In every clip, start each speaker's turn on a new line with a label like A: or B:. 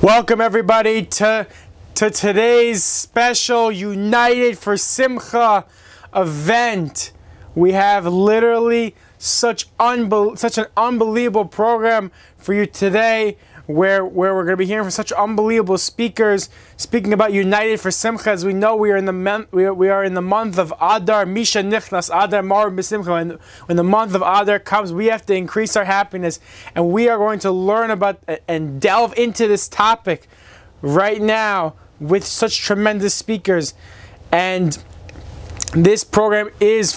A: Welcome everybody to today's special United for Simcha event. We have literally such an unbelievable program for you today, where we're going to be hearing from such unbelievable speakers speaking about United for Simcha. As we know, we are in the month of Adar. Misha Nichnas Adar Mar B'Simcha. When the month of Adar comes, we have to increase our happiness, and we are going to learn about and delve into this topic right now with such tremendous speakers. And this program is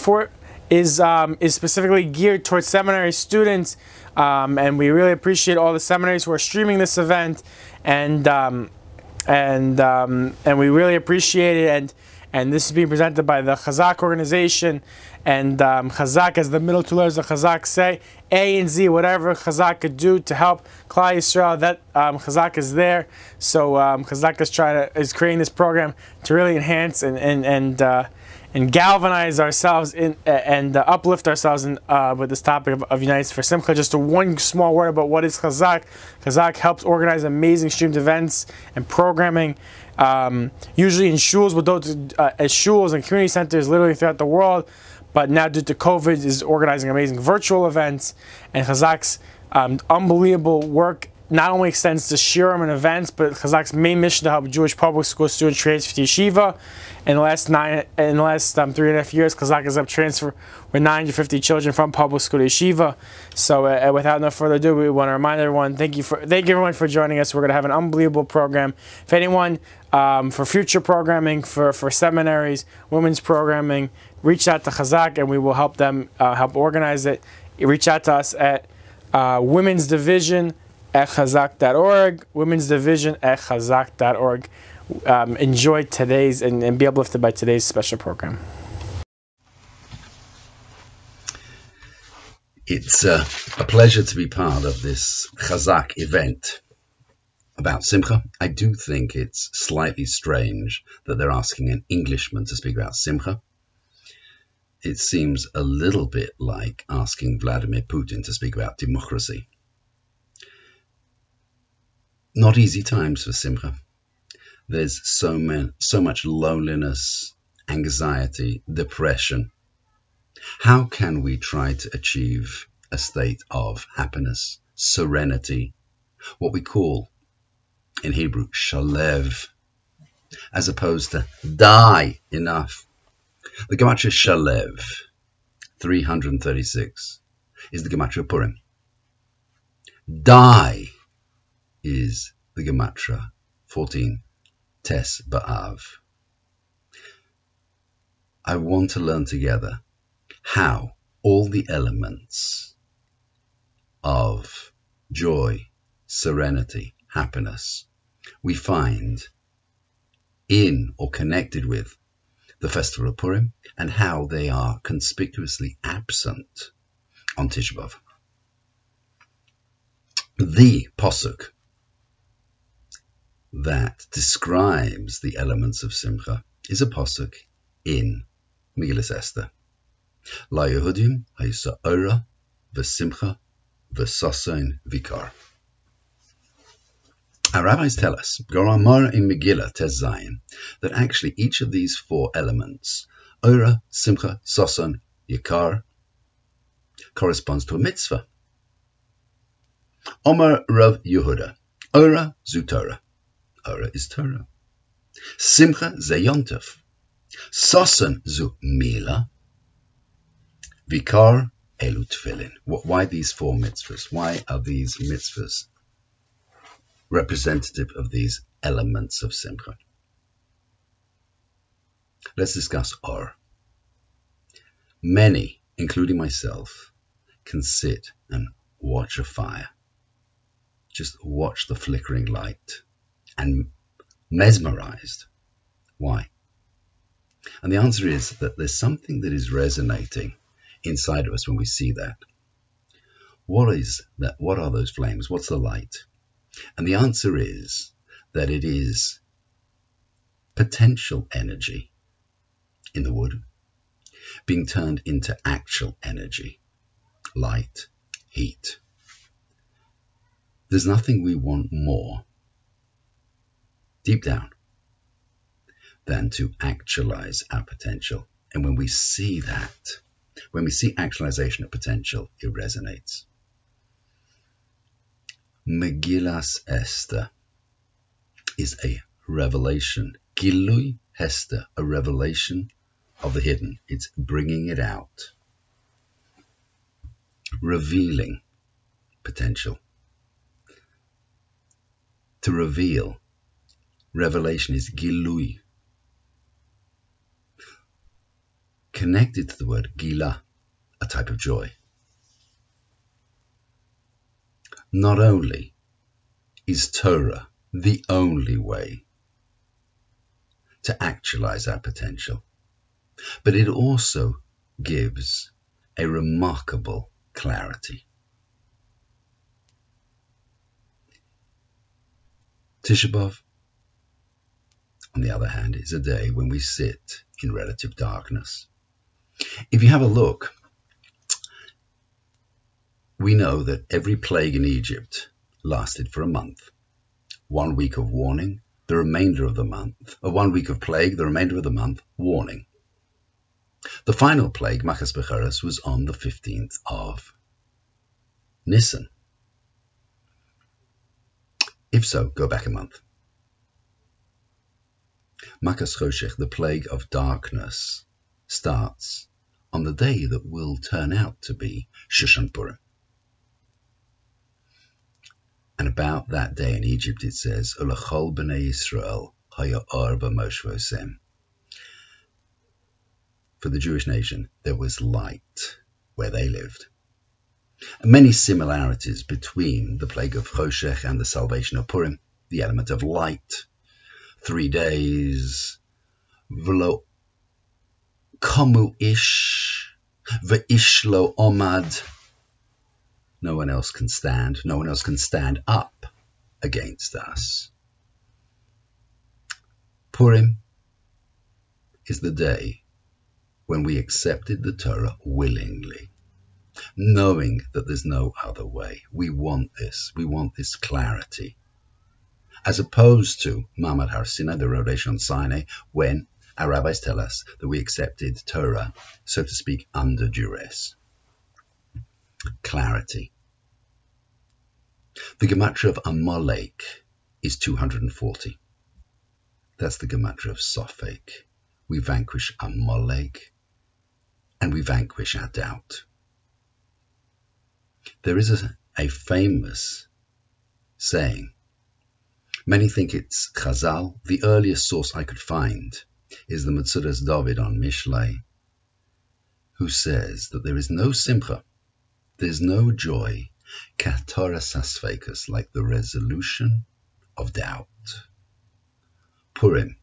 A: specifically geared towards seminary students. And we really appreciate all the seminaries who are streaming this event, and we really appreciate it. And this is being presented by the Chazak organization, and Chazak, as the middle two letters of Chazak say, A and Z, whatever Chazak could do to help Klal Yisrael, that Chazak is there. So Chazak is creating this program to really enhance and galvanize ourselves and uplift ourselves with this topic of United for Simcha. Just one small word about what is Chazak. Chazak helps organize amazing streamed events and programming, usually in shuls, as shuls and community centers literally throughout the world. But now, due to COVID, is organizing amazing virtual events. And Chazak's unbelievable work not only extends to shiurim and events, but Chazak's main mission to help Jewish public school students transfer to yeshiva. In the last 3.5 years, Chazak has helped transfer with 950 children from public school to yeshiva. So, without no further ado, we want to remind everyone, thank you everyone for joining us. We're going to have an unbelievable program. If anyone for future programming, for seminaries, women's programming, reach out to Chazak, and we will help them help organize it. Reach out to us at Women's Division at chazak.org, Women's Division at chazak.org. Enjoy today's and be uplifted by today's special program.
B: It's a pleasure to be part of this Chazak event about Simcha. I do think it's slightly strange that they're asking an Englishman to speak about Simcha. It seems a little bit like asking Vladimir Putin to speak about democracy. Not easy times for Simcha. There's so much loneliness, anxiety, depression. How can we try to achieve a state of happiness, serenity, what we call in Hebrew shalev, as opposed to die enough? The Gematria Shalev, 336, is the Gematria Purim. Die is the Gematria 14, Tes B'Av. I want to learn together how all the elements of joy, serenity, happiness we find in or connected with the festival of Purim, and how they are conspicuously absent on Tisha B'Av. The posuk that describes the elements of Simcha is a posuk in Megillas Esther. La Yehudim hayisa ora v'simcha v'sason vikar. Our rabbis tell us, Goramar in Megillah Tes Zayin, that actually each of these four elements, Ora, Simcha, Sason, Yikar, corresponds to a mitzvah. Omar Rav Yehuda, Ora zu Torah. Ora is Torah. Simcha ze Yontef. Sason zu Mila. Vikar elu Tefillin. Why these four mitzvahs? Why are these mitzvahs representative of these elements of Simcha? Let's discuss Or. Many, including myself, can sit and watch a fire. Just watch the flickering light and mesmerized. Why? And the answer is that there's something that is resonating inside of us when we see that. What is that? What are those flames? What's the light? And the answer is that it is potential energy in the wood being turned into actual energy, light, heat. There's nothing we want more deep down, than to actualize our potential. And when we see that, when we see actualization of potential, it resonates. Megillas Esther is a revelation. Gilui Hester, a revelation of the hidden. It's bringing it out. Revealing potential. To reveal. Revelation is Gilui. Connected to the word Gila, a type of joy. Not only is Torah the only way to actualize our potential, but it also gives a remarkable clarity. Tisha B'Av, on the other hand, is a day when we sit in relative darkness. If you have a look, we know that every plague in Egypt lasted for a month. 1 week of warning, the remainder of the month, 1 week of plague, the remainder of the month, warning. The final plague, Machas Becheres, was on the 15th of Nisan. If so, go back a month. Machas Choshech, the plague of darkness, starts on the day that will turn out to be Shushan Purim. And about that day in Egypt it says, Ulachol b'nei Yisrael haya or b'Moshe Vosem. For the Jewish nation, there was light where they lived. And many similarities between the plague of Choshech and the salvation of Purim, the element of light, 3 days, v'lo komu ish, v'ish lo omad. No one else can stand. No one else can stand up against us. Purim is the day when we accepted the Torah willingly, knowing that there's no other way. We want this. We want this clarity. As opposed to Ma'amad Har Sinai, the revelation on Sinai, when our rabbis tell us that we accepted Torah, so to speak, under duress. Clarity. The gematria of Amalek is 240. That's the gematria of Sofek. We vanquish Amalek and we vanquish our doubt. There is a famous saying. Many think it's Chazal. The earliest source I could find is the Metzudas David on Mishlei, who says that there is no simcha, there's no joy, katora sasfekas, like the resolution of doubt. Purim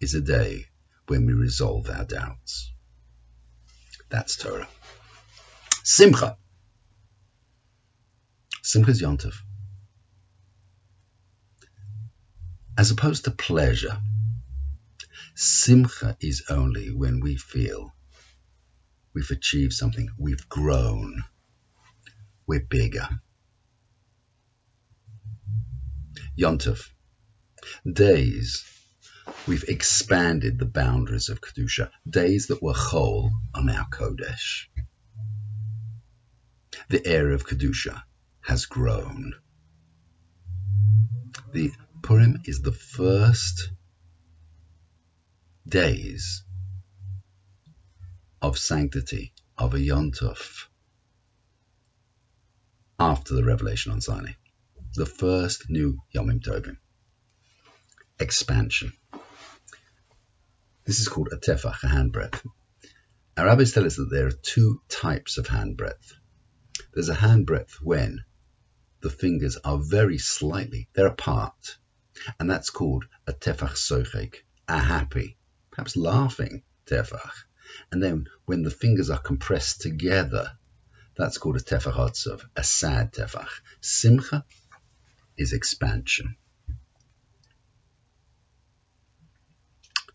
B: is a day when we resolve our doubts. That's Torah. Simcha. Simcha is Yom Tov. As opposed to pleasure, simcha is only when we feel we've achieved something, we've grown, we're bigger. Yom Tov, days we've expanded the boundaries of Kedusha, days that were chol on our Kodesh. The area of Kedusha has grown. The Purim is the first days of sanctity of a Yom Tov after the revelation on Sinai. The first new Yomim Tovim. Expansion. This is called a tefach, a handbreadth. Our rabbis tell us that there are 2 types of handbreadth. There's a handbreadth when the fingers are very slightly, they're apart, and that's called a tefach sochek, a happy, perhaps laughing tefach. And then when the fingers are compressed together, that's called a tefach otzav, a sad tefach. Simcha is expansion.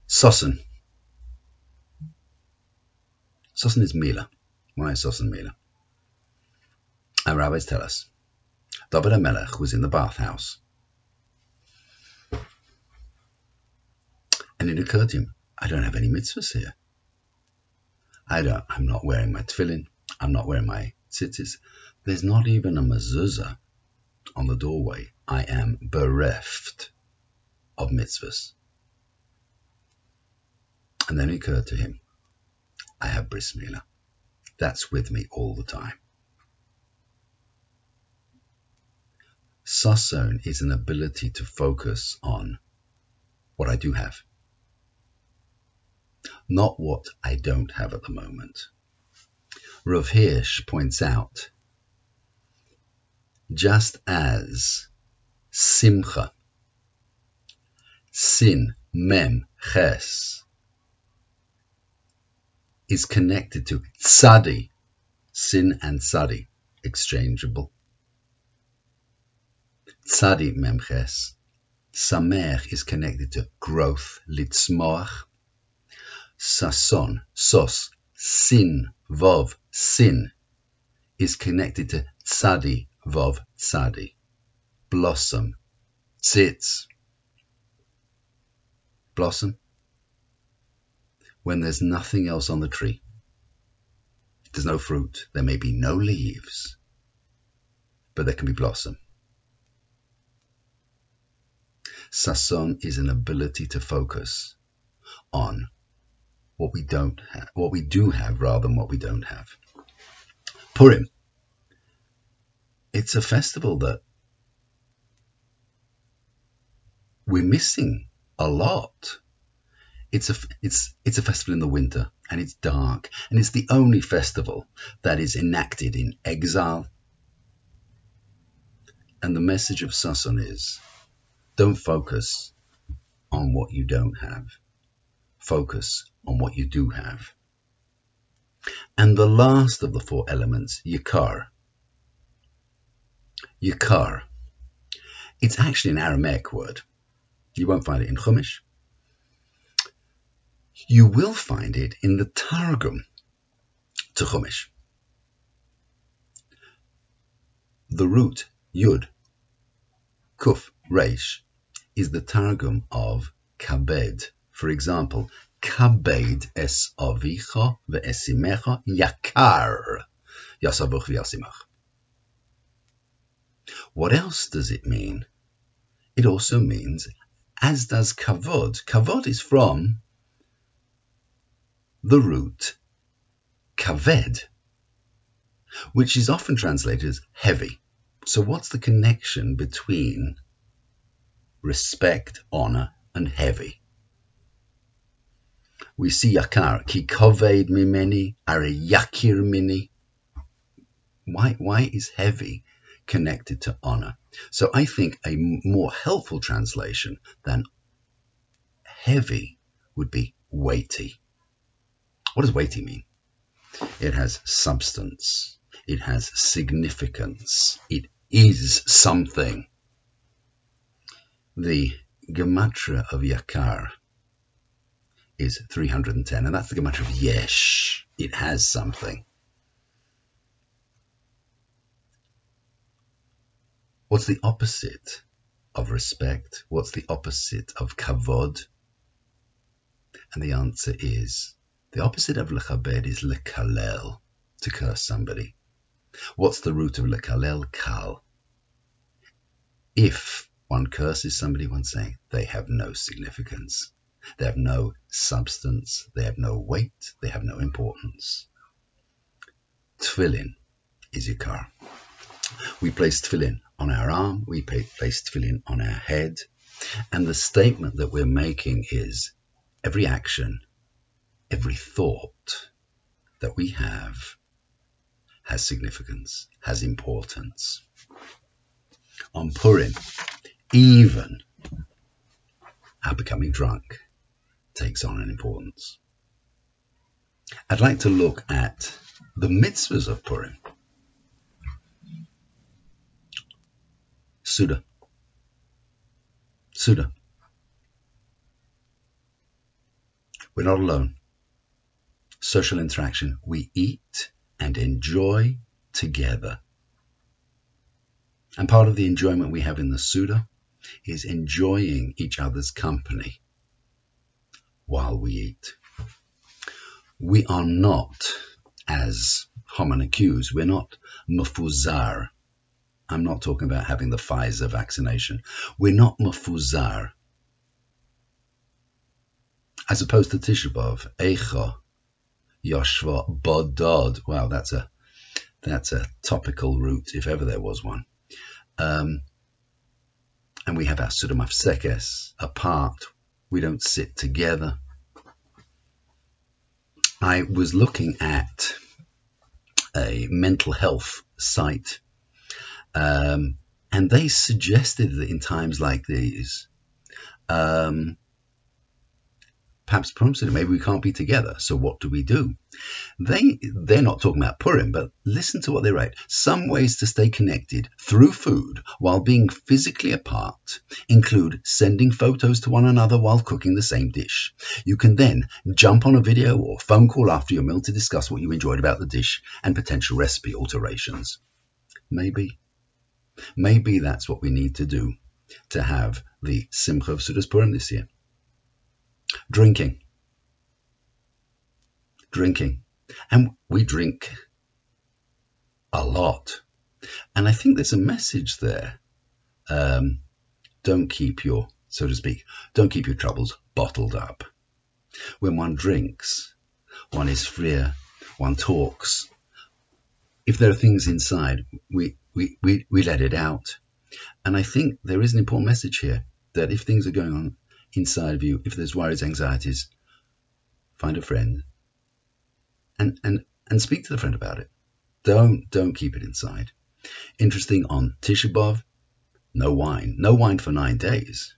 B: Sosen. Sosen is Mila. Why is Sosen Mila? Our rabbis tell us David HaMelech was in the bathhouse. And it occurred to him, I don't have any mitzvahs here. I'm not wearing my tefillin. I'm not wearing my tzitzis. There's not even a mezuzah on the doorway. I am bereft of mitzvahs. And then it occurred to him, I have bris milah. That's with me all the time. Sason is an ability to focus on what I do have, not what I don't have at the moment. Rav Hirsch points out, just as simcha, sin, mem, ches, is connected to tzadi, sin and tzadi, exchangeable. Tzadi, mem, ches. Samer is connected to growth, litzmoach. Sason, sos, sin, vov, sin, is connected to tzadi, vov, tzadi. Blossom, tzitz. Blossom. When there's nothing else on the tree, there's no fruit, there may be no leaves, but there can be blossom. Sason is an ability to focus on what we don't have, what we do have rather than what we don't have. Purim. It's a festival that we're missing a lot. It's a festival in the winter, and it's dark, and it's the only festival that is enacted in exile. And the message of Sason is, don't focus on what you don't have. Focus on what you do have. And the last of the four elements, Yikar. Yikar. It's actually an Aramaic word. You won't find it in Chumash. You will find it in the Targum to Chumash. The root, Yud, Kuf, Reish, is the Targum of Kabed. For example, Kabed es avicha ve'esimecha yakar yasavuch v'yasimach. What else does it mean? It also means, as does kavod. Kavod is from the root kaved, which is often translated as heavy. So what's the connection between respect, honor, and heavy? We see yakar, ki kaved mimeni, are yakir mini. Why is heavy connected to honor? So I think a more helpful translation than heavy would be weighty. What does weighty mean? It has substance. It has significance. It is something. The gematria of yakar is 310, and that's the gematria of yesh. It has something. What's the opposite of respect? What's the opposite of kavod? And the answer is, the opposite of lechabed is lekalel, to curse somebody. What's the root of lekalel? Kal. If one curses somebody, one's saying they have no significance, they have no substance, they have no weight, they have no importance. Tefillin is yikar. We place tefillin on our arm, we place tefillin on our head, and the statement that we're making is every action, every thought that we have has significance, has importance. On Purim, even our becoming drunk takes on an importance. I'd like to look at the mitzvahs of Purim. Suda. Suda. We're not alone. Social interaction. We eat and enjoy together. And part of the enjoyment we have in the Suda is enjoying each other's company. while we eat. We are not, as Haman accused, we're not mafuzar. I'm not talking about having the Pfizer vaccination. We're not mafuzar. As opposed to Tisha B'Av, Eicha, Yoshva, Bodod. Wow, that's a topical root, if ever there was one. And we have our Suda Mafsekes apart. We don't sit together. I was looking at a mental health site, and they suggested that in times like these, perhaps maybe we can't be together. So what do we do? They're not talking about Purim, but listen to what they write. Some ways to stay connected through food while being physically apart include sending photos to one another while cooking the same dish. You can then jump on a video or phone call after your meal to discuss what you enjoyed about the dish and potential recipe alterations. Maybe that's what we need to do to have the Simcha of Sudas Purim this year. Drinking. And we drink a lot. And I think there's a message there. Don't keep your troubles bottled up. When one drinks, one is freer, one talks. If there are things inside, we let it out. And I think there is an important message here that if things are going on inside of you, if there's worries, anxieties, find a friend and speak to the friend about it. Don't keep it inside. Interesting, on Tisha B'Av, no wine for 9 days.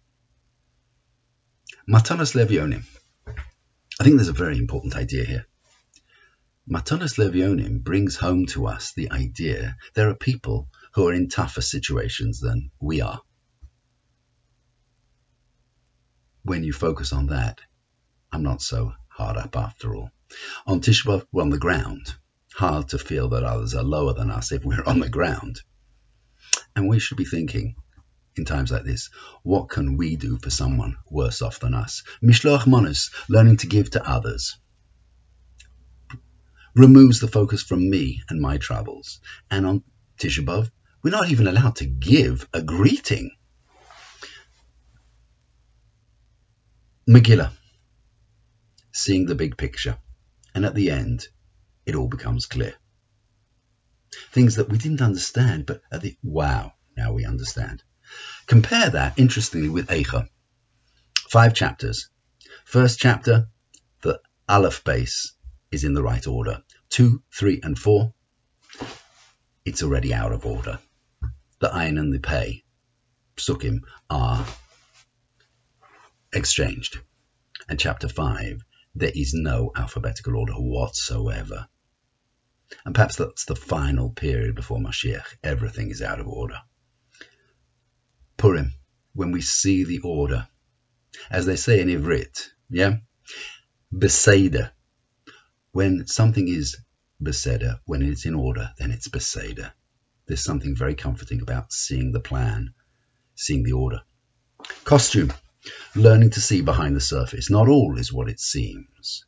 B: Matanos Levionim. I think there's a very important idea here. Matanos Levionim brings home to us the idea there are people who are in tougher situations than we are. When you focus on that, I'm not so hard up after all. On Tisha B'Av, we're on the ground. Hard to feel that others are lower than us if we're on the ground. And we should be thinking, in times like this, what can we do for someone worse off than us? Mishloach Manos, learning to give to others, removes the focus from me and my troubles. And on Tisha B'Av, we're not even allowed to give a greeting. Megillah, seeing the big picture, and at the end, it all becomes clear. Things that we didn't understand, but wow, now we understand. Compare that, interestingly, with Eicha. 5 chapters. First chapter, the Aleph base is in the right order. 2, 3, and 4, it's already out of order. The Ayin and the Pei, Psukim, are exchanged. And chapter 5, there is no alphabetical order whatsoever. And perhaps that's the final period before Mashiach. Everything is out of order. Purim, when we see the order, as they say in Ivrit, Beseder. When something is Beseder, when it's in order, then it's Beseder. There's something very comforting about seeing the plan, seeing the order. Costume. Learning to see behind the surface. Not all is what it seems.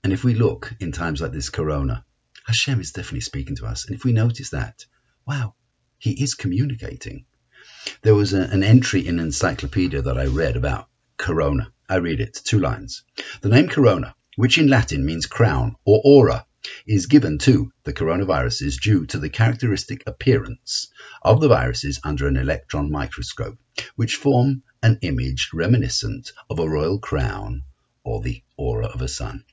B: And if we look in times like this Corona, Hashem is definitely speaking to us. And if we notice that, wow, he is communicating. There was an entry in an encyclopedia that I read about Corona. I read it, 2 lines. The name Corona, which in Latin means crown or aura, is given to the coronaviruses due to the characteristic appearance of the viruses under an electron microscope, which form an image reminiscent of a royal crown or the aura of a sun.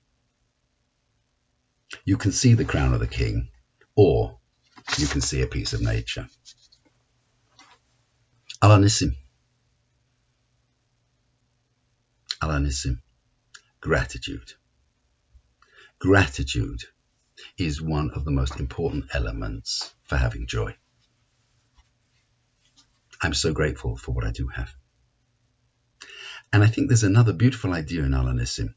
B: You can see the crown of the king, or you can see a piece of nature. Alanissim. Alanissim. Gratitude. Gratitude is one of the most important elements for having joy. I'm so grateful for what I do have. And I think there's another beautiful idea in Alanissim.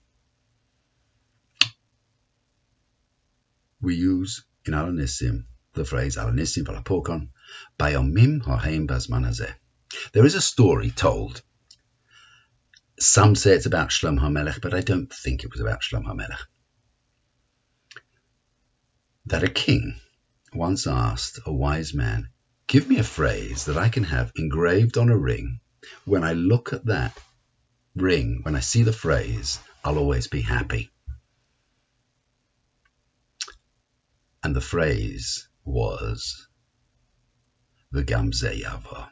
B: We use in Alanissim the phrase Alanissim Valapokon, Bayomim Hoheim Bazman Hazeh. There is a story told Some say it's about Shlomo HaMelech, but I don't think it was about Shlomo HaMelech. That a king once asked a wise man, give me a phrase that I can have engraved on a ring. When I look at that ring, when I see the phrase, I'll always be happy. And the phrase was, V'gam ze yavo,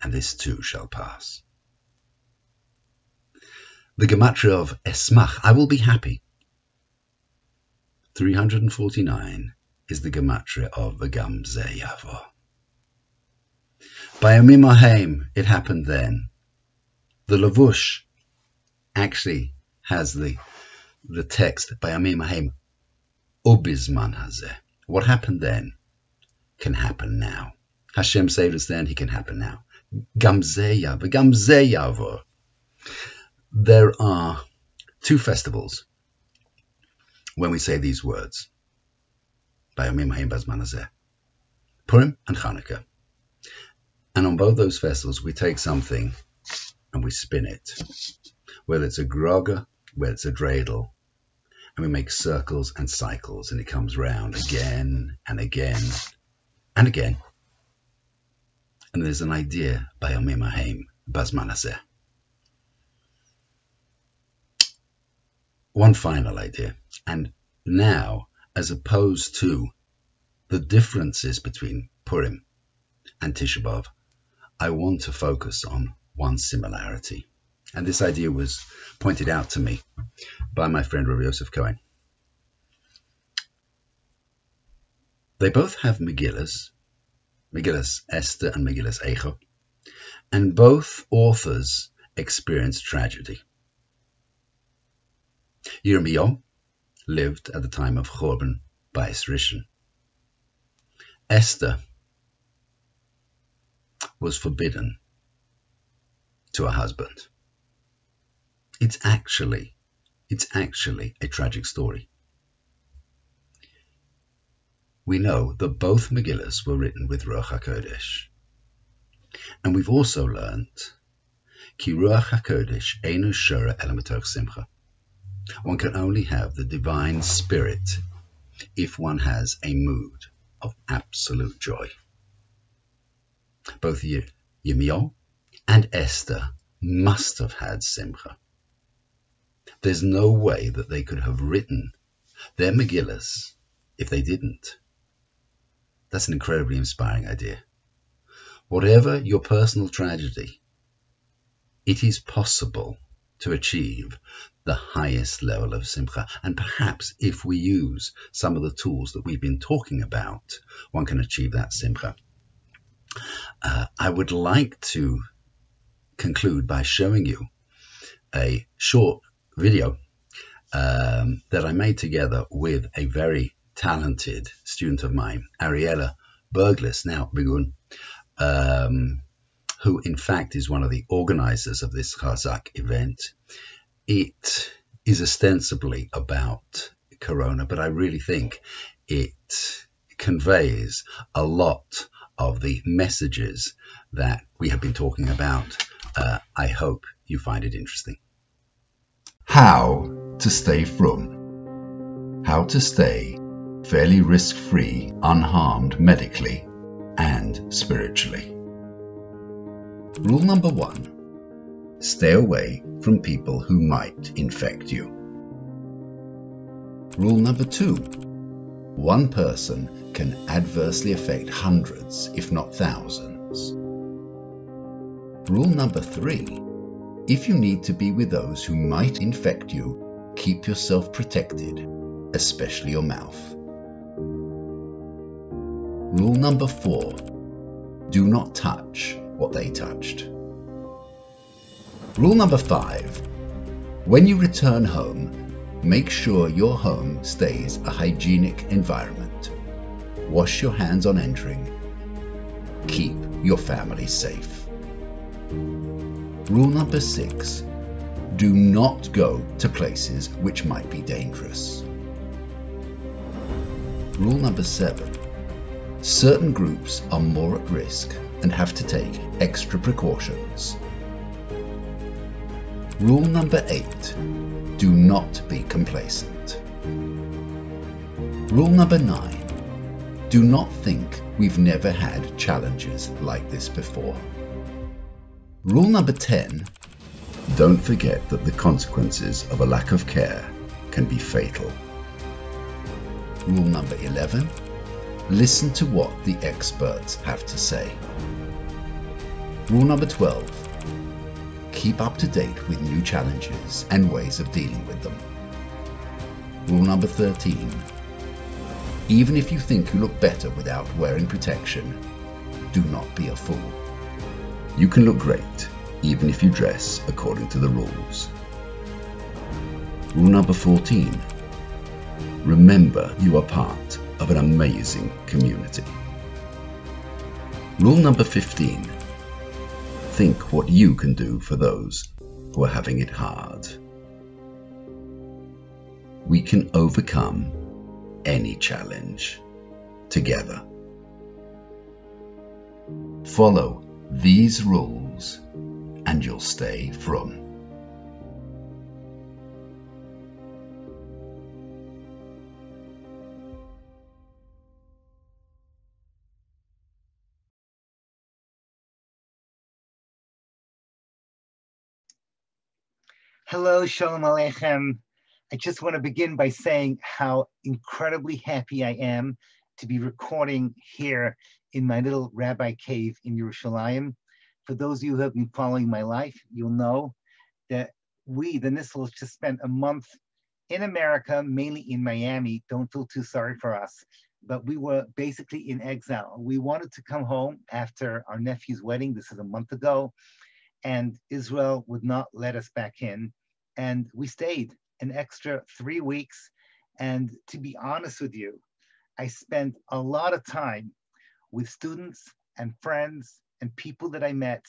B: and this too shall pass. The gematria of esmach, I will be happy, 349 is the gematria of V'gam ze yavo. Bayamim hahem, it happened then. The Lavush actually has the text Bayamim hahem ubizman hazeh. What happened then can happen now. Hashem saved us then, he can happen now. Gam ze yavo. There are two festivals when we say these words. Bayamim hahem bazman hazeh. Purim and Chanukah. And on both those festivals, we take something and we spin it. Whether it's a groga, whether it's a dreidel, and we make circles and cycles, and it comes round again and again and again. And there's an idea, Bayamim hahem bazman hazeh. One final idea. And now, as opposed to the differences between Purim and Tisha B'Av, I want to focus on one similarity. And this idea was pointed out to me by my friend Rabbi Yosef Cohen. They both have Megillas, Megillas Esther and Megillas Eicha, and both authors experienced tragedy. Yirmiyahu lived at the time of Churban Bayis Rishon. Esther was forbidden to her husband. It's actually a tragic story. We know that both Megillas were written with Ruach HaKodesh. And we've also learned Ki Ruach HaKodesh einu shora ela mitoch simcha. One can only have the divine spirit if one has a mood of absolute joy. Both Yirmiyahu and Esther must have had simcha. There's no way that they could have written their Megillas if they didn't. That's an incredibly inspiring idea. Whatever your personal tragedy, it is possible to achieve the highest level of simcha. And perhaps if we use some of the tools that we've been talking about, one can achieve that simcha. I would like to conclude by showing you a short video that I made together with a very talented student of mine, Ariella Berglis, now Begun, who in fact is one of the organizers of this Chazak event. It is ostensibly about Corona, but I really think it conveys a lot of the messages that we have been talking about. I hope you find it interesting. How to stay frum. How to stay fairly risk-free, unharmed medically and spiritually. Rule number 1. Stay away from people who might infect you. Rule number 2. One person can adversely affect hundreds, if not thousands. Rule number 3. If you need to be with those who might infect you, keep yourself protected, especially your mouth. Rule number 4. Do not touch what they touched. Rule number 5. When you return home, make sure your home stays a hygienic environment. Wash your hands on entering. Keep your family safe. Rule number 6. Do not go to places which might be dangerous. Rule number 7. Certain groups are more at risk and have to take extra precautions. Rule number 8, do not be complacent. Rule number 9, do not think we've never had challenges like this before. Rule number 10, don't forget that the consequences of a lack of care can be fatal. Rule number 11, listen to what the experts have to say. Rule number 12, keep up to date with new challenges and ways of dealing with them. Rule number 13, even if you think you look better without wearing protection, do not be a fool. You can look great even if you dress according to the rules. Rule number 14, remember you are part of an amazing community. Rule number 15, think what you can do for those who are having it hard. We can overcome any challenge together. Follow these rules and you'll stay from.
C: Hello, Shalom Aleichem. I just want to begin by saying how incredibly happy I am to be recording here in my little rabbi cave in Yerushalayim. For those of you who have been following my life, you'll know that we, the Nissels, just spent a month in America, mainly in Miami. Don't feel too sorry for us, but we were basically in exile. We wanted to come home after our nephew's wedding. This is a month ago. And Israel would not let us back in. And we stayed an extra 3 weeks. And to be honest with you, I spent a lot of time with students and friends and people that I met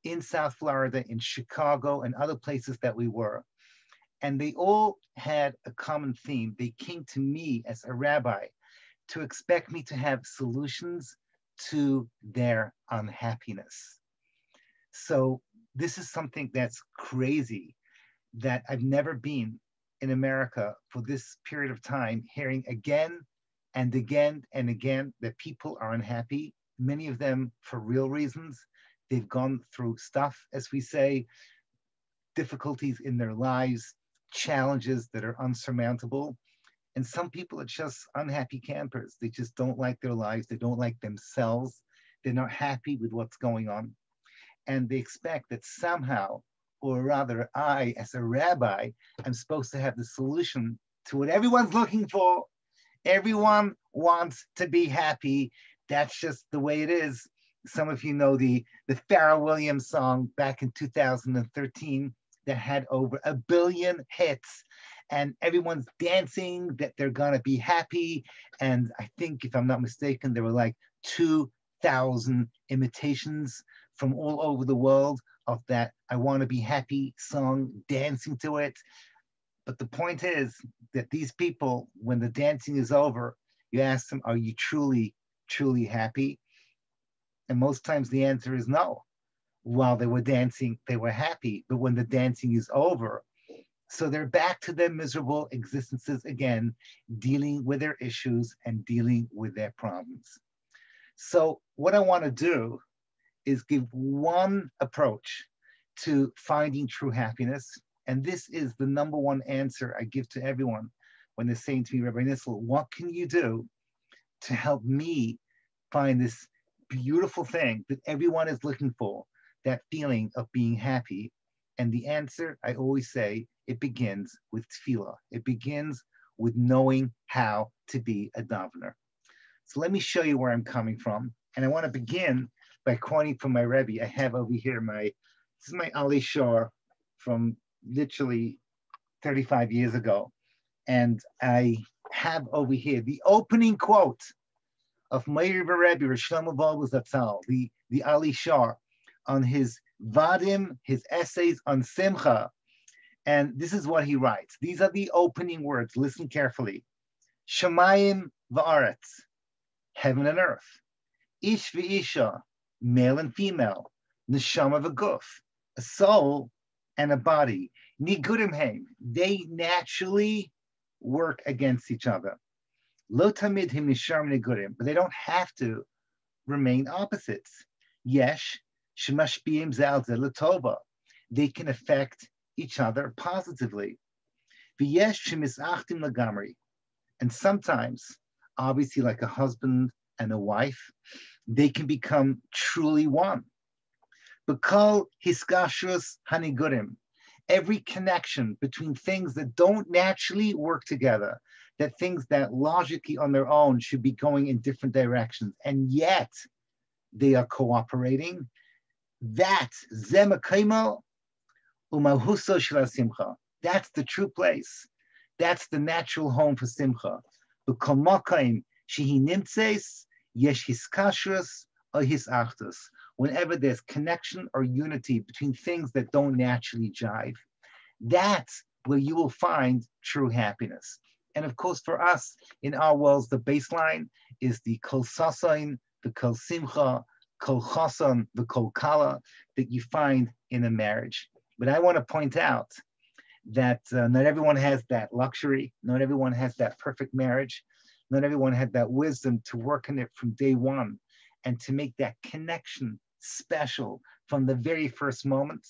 C: in South Florida, in Chicago, and other places that we were. And they all had a common theme. They came to me as a rabbi to expect me to have solutions to their unhappiness. So this is something that's crazy, that I've never been in America for this period of time, hearing again and again and again that people are unhappy, many of them for real reasons. They've gone through stuff, as we say, difficulties in their lives, challenges that are unsurmountable. And some people are just unhappy campers. They just don't like their lives. They don't like themselves. They're not happy with what's going on. And they expect that somehow, or rather I, as a rabbi, I'm supposed to have the solution to what everyone's looking for. Everyone wants to be happy. That's just the way it is. Some of you know the Pharrell Williams song back in 2013 that had over 1 billion hits, and everyone's dancing that they're gonna be happy. And I think, if I'm not mistaken, there were like 2,000 imitations from all over the world of that I Want to Be Happy song, dancing to it. But the point is that these people, when the dancing is over, you ask them, are you truly, truly happy? And most times the answer is no. While they were dancing, they were happy. But when the dancing is over, so they're back to their miserable existences again, dealing with their issues and dealing with their problems. So what I want to do is give one approach to finding true happiness. And this is the number one answer I give to everyone when they're saying to me, Rabbi Nissel, what can you do to help me find this beautiful thing that everyone is looking for, that feeling of being happy? And the answer, I always say, it begins with tefillah. It begins with knowing how to be a davener. So let me show you where I'm coming from. And I want to begin by quoting from my Rebbe. I have over here this is my Ali Shor from literally 35 years ago. And I have over here the opening quote of Meir Rebbe, Rosh Shlomo Vogel Zatzal, the Ali Shor, on his Vadim, his essays on Simcha. And this is what he writes. These are the opening words. Listen carefully. Shamayim va'aretz, heaven and earth. Ish v'isha, male and female. Neshama v'guf, a soul and a body. Nigudim heim. They naturally work against each other. Lo tamid him nisharim nigudim, but they don't have to remain opposites. Yesh shemashpiyim zal ze latova. They can affect each other positively. V'yesh shemisachtim lagamri. And sometimes, obviously like a husband and a wife, they can become truly one. B'kol hiskashrus hanigudim. Every connection between things that don't naturally work together, that things that logically on their own should be going in different directions, and yet they are cooperating, that zemakaimo umahuso shel simcha. That's the true place. That's the natural home for simcha. B'kol makaim shehi nimtzeis yesh hiskashrus or hisachtus. Whenever there's connection or unity between things that don't naturally jive, that's where you will find true happiness. And of course, for us in our worlds, the baseline is the kol sasain, the kol simcha, kol chasan, the kol kala that you find in a marriage. But I want to point out that not everyone has that luxury. Not everyone has that perfect marriage. Not everyone had that wisdom to work in it from day one and to make that connection special from the very first moment.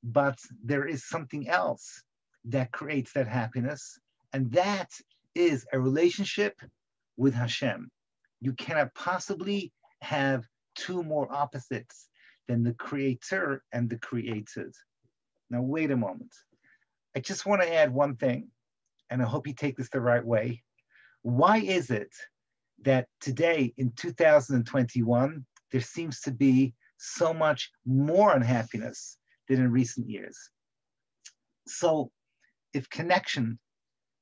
C: But there is something else that creates that happiness, and that is a relationship with Hashem. You cannot possibly have two more opposites than the creator and the created. Now, wait a moment. I just want to add one thing, and I hope you take this the right way. Why is it that today in 2021, there seems to be so much more unhappiness than in recent years? So if connection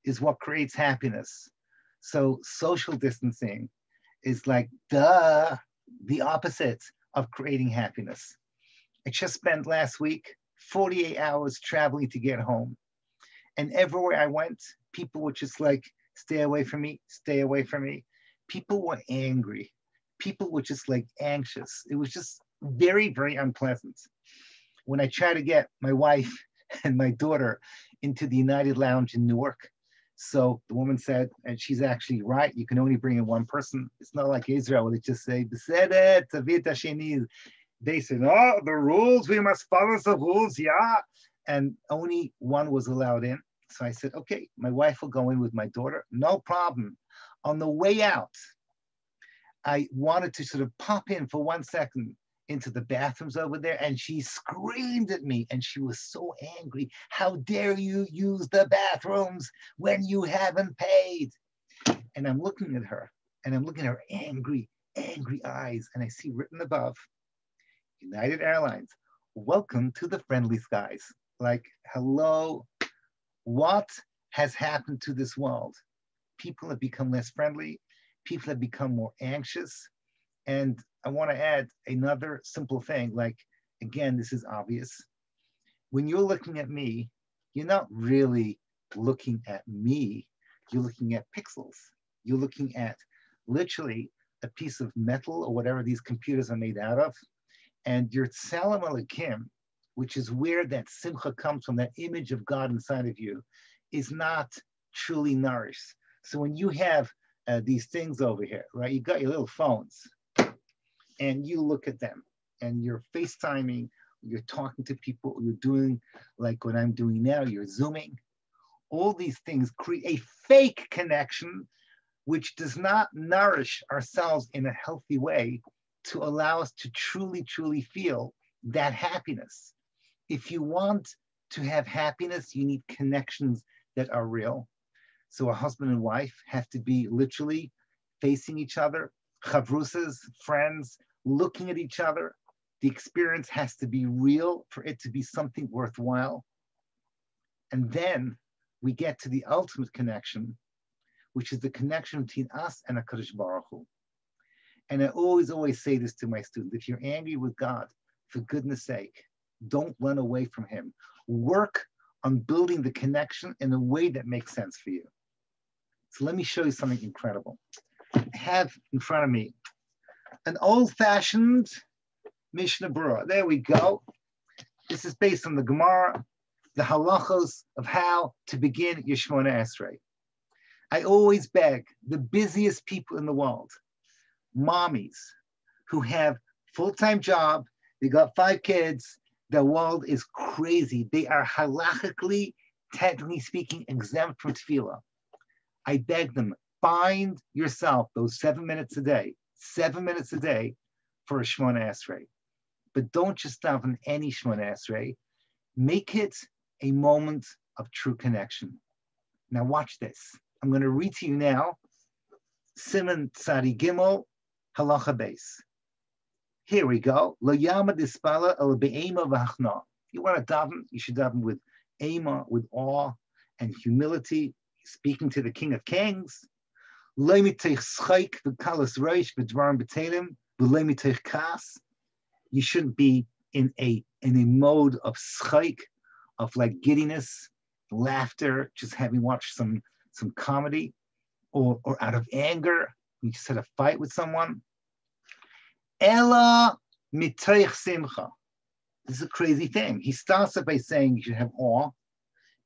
C: is what creates happiness, so social distancing is like the opposite of creating happiness. I just spent last week 48 hours traveling to get home. And everywhere I went, people were just like, stay away from me, stay away from me. People were angry. People were just like anxious. It was just very, very unpleasant. When I tried to get my wife and my daughter into the United Lounge in Newark, so the woman said, and she's actually right, you can only bring in one person. It's not like Israel where they just say, they said, oh, the rules, we must follow the rules, yeah. And only one was allowed in. So I said, okay, my wife will go in with my daughter, no problem. On the way out, I wanted to sort of pop in for 1 second into the bathrooms over there, and she screamed at me, and she was so angry. How dare you use the bathrooms when you haven't paid? And I'm looking at her, and I'm looking at her angry, angry eyes, and I see written above, United Airlines, welcome to the friendly skies. Like, hello, what has happened to this world? People have become less friendly. People have become more anxious. And I want to add another simple thing. Like, again, this is obvious. When you're looking at me, you're not really looking at me. You're looking at pixels. You're looking at literally a piece of metal or whatever these computers are made out of. And your Tselem Elokim, which is where that simcha comes from, that image of God inside of you, is not truly nourished. So when you have these things over here, right, you got your little phones, and you look at them, and you're FaceTiming, you're talking to people, you're doing like what I'm doing now, you're Zooming. All these things create a fake connection, which does not nourish ourselves in a healthy way to allow us to truly, truly feel that happiness. If you want to have happiness, you need connections that are real. So a husband and wife have to be literally facing each other, chavrusas, friends, looking at each other. The experience has to be real for it to be something worthwhile. And then we get to the ultimate connection, which is the connection between us and HaKadosh Baruch Hu. And I always say this to my students: if you're angry with God, for goodness sake, don't run away from him. Work on building the connection in a way that makes sense for you. So let me show you something incredible. I have in front of me an old-fashioned Mishnah Berurah. There we go. This is based on the Gemara. the halachos of how to begin your Shemona Esrei. I always beg the busiest people in the world, mommies who have full-time job, they got 5 kids, the world is crazy. They are halachically, technically speaking, exempt from tefillah. I beg them, find yourself those 7 minutes a day for a Shemona Esrei. But don't just stop on any Shemona Esrei. Make it a moment of true connection. Now watch this. I'm going to read to you now Siman Tzadi Gimel, Halacha Beis. Here we go. Lo yama dispala el be'ema v'achna. You want to daven, you should daven with ema, with awe and humility, speaking to the King of Kings. Lo mitech schaik v'kalas reish v'dvarim b'telim v'lo mitech kas. You shouldn't be in a mode of schaik, of like giddiness, laughter, just having watched some comedy, or out of anger, you just had a fight with someone. Ella mitoich simcha. This is a crazy thing. He starts it by saying you should have awe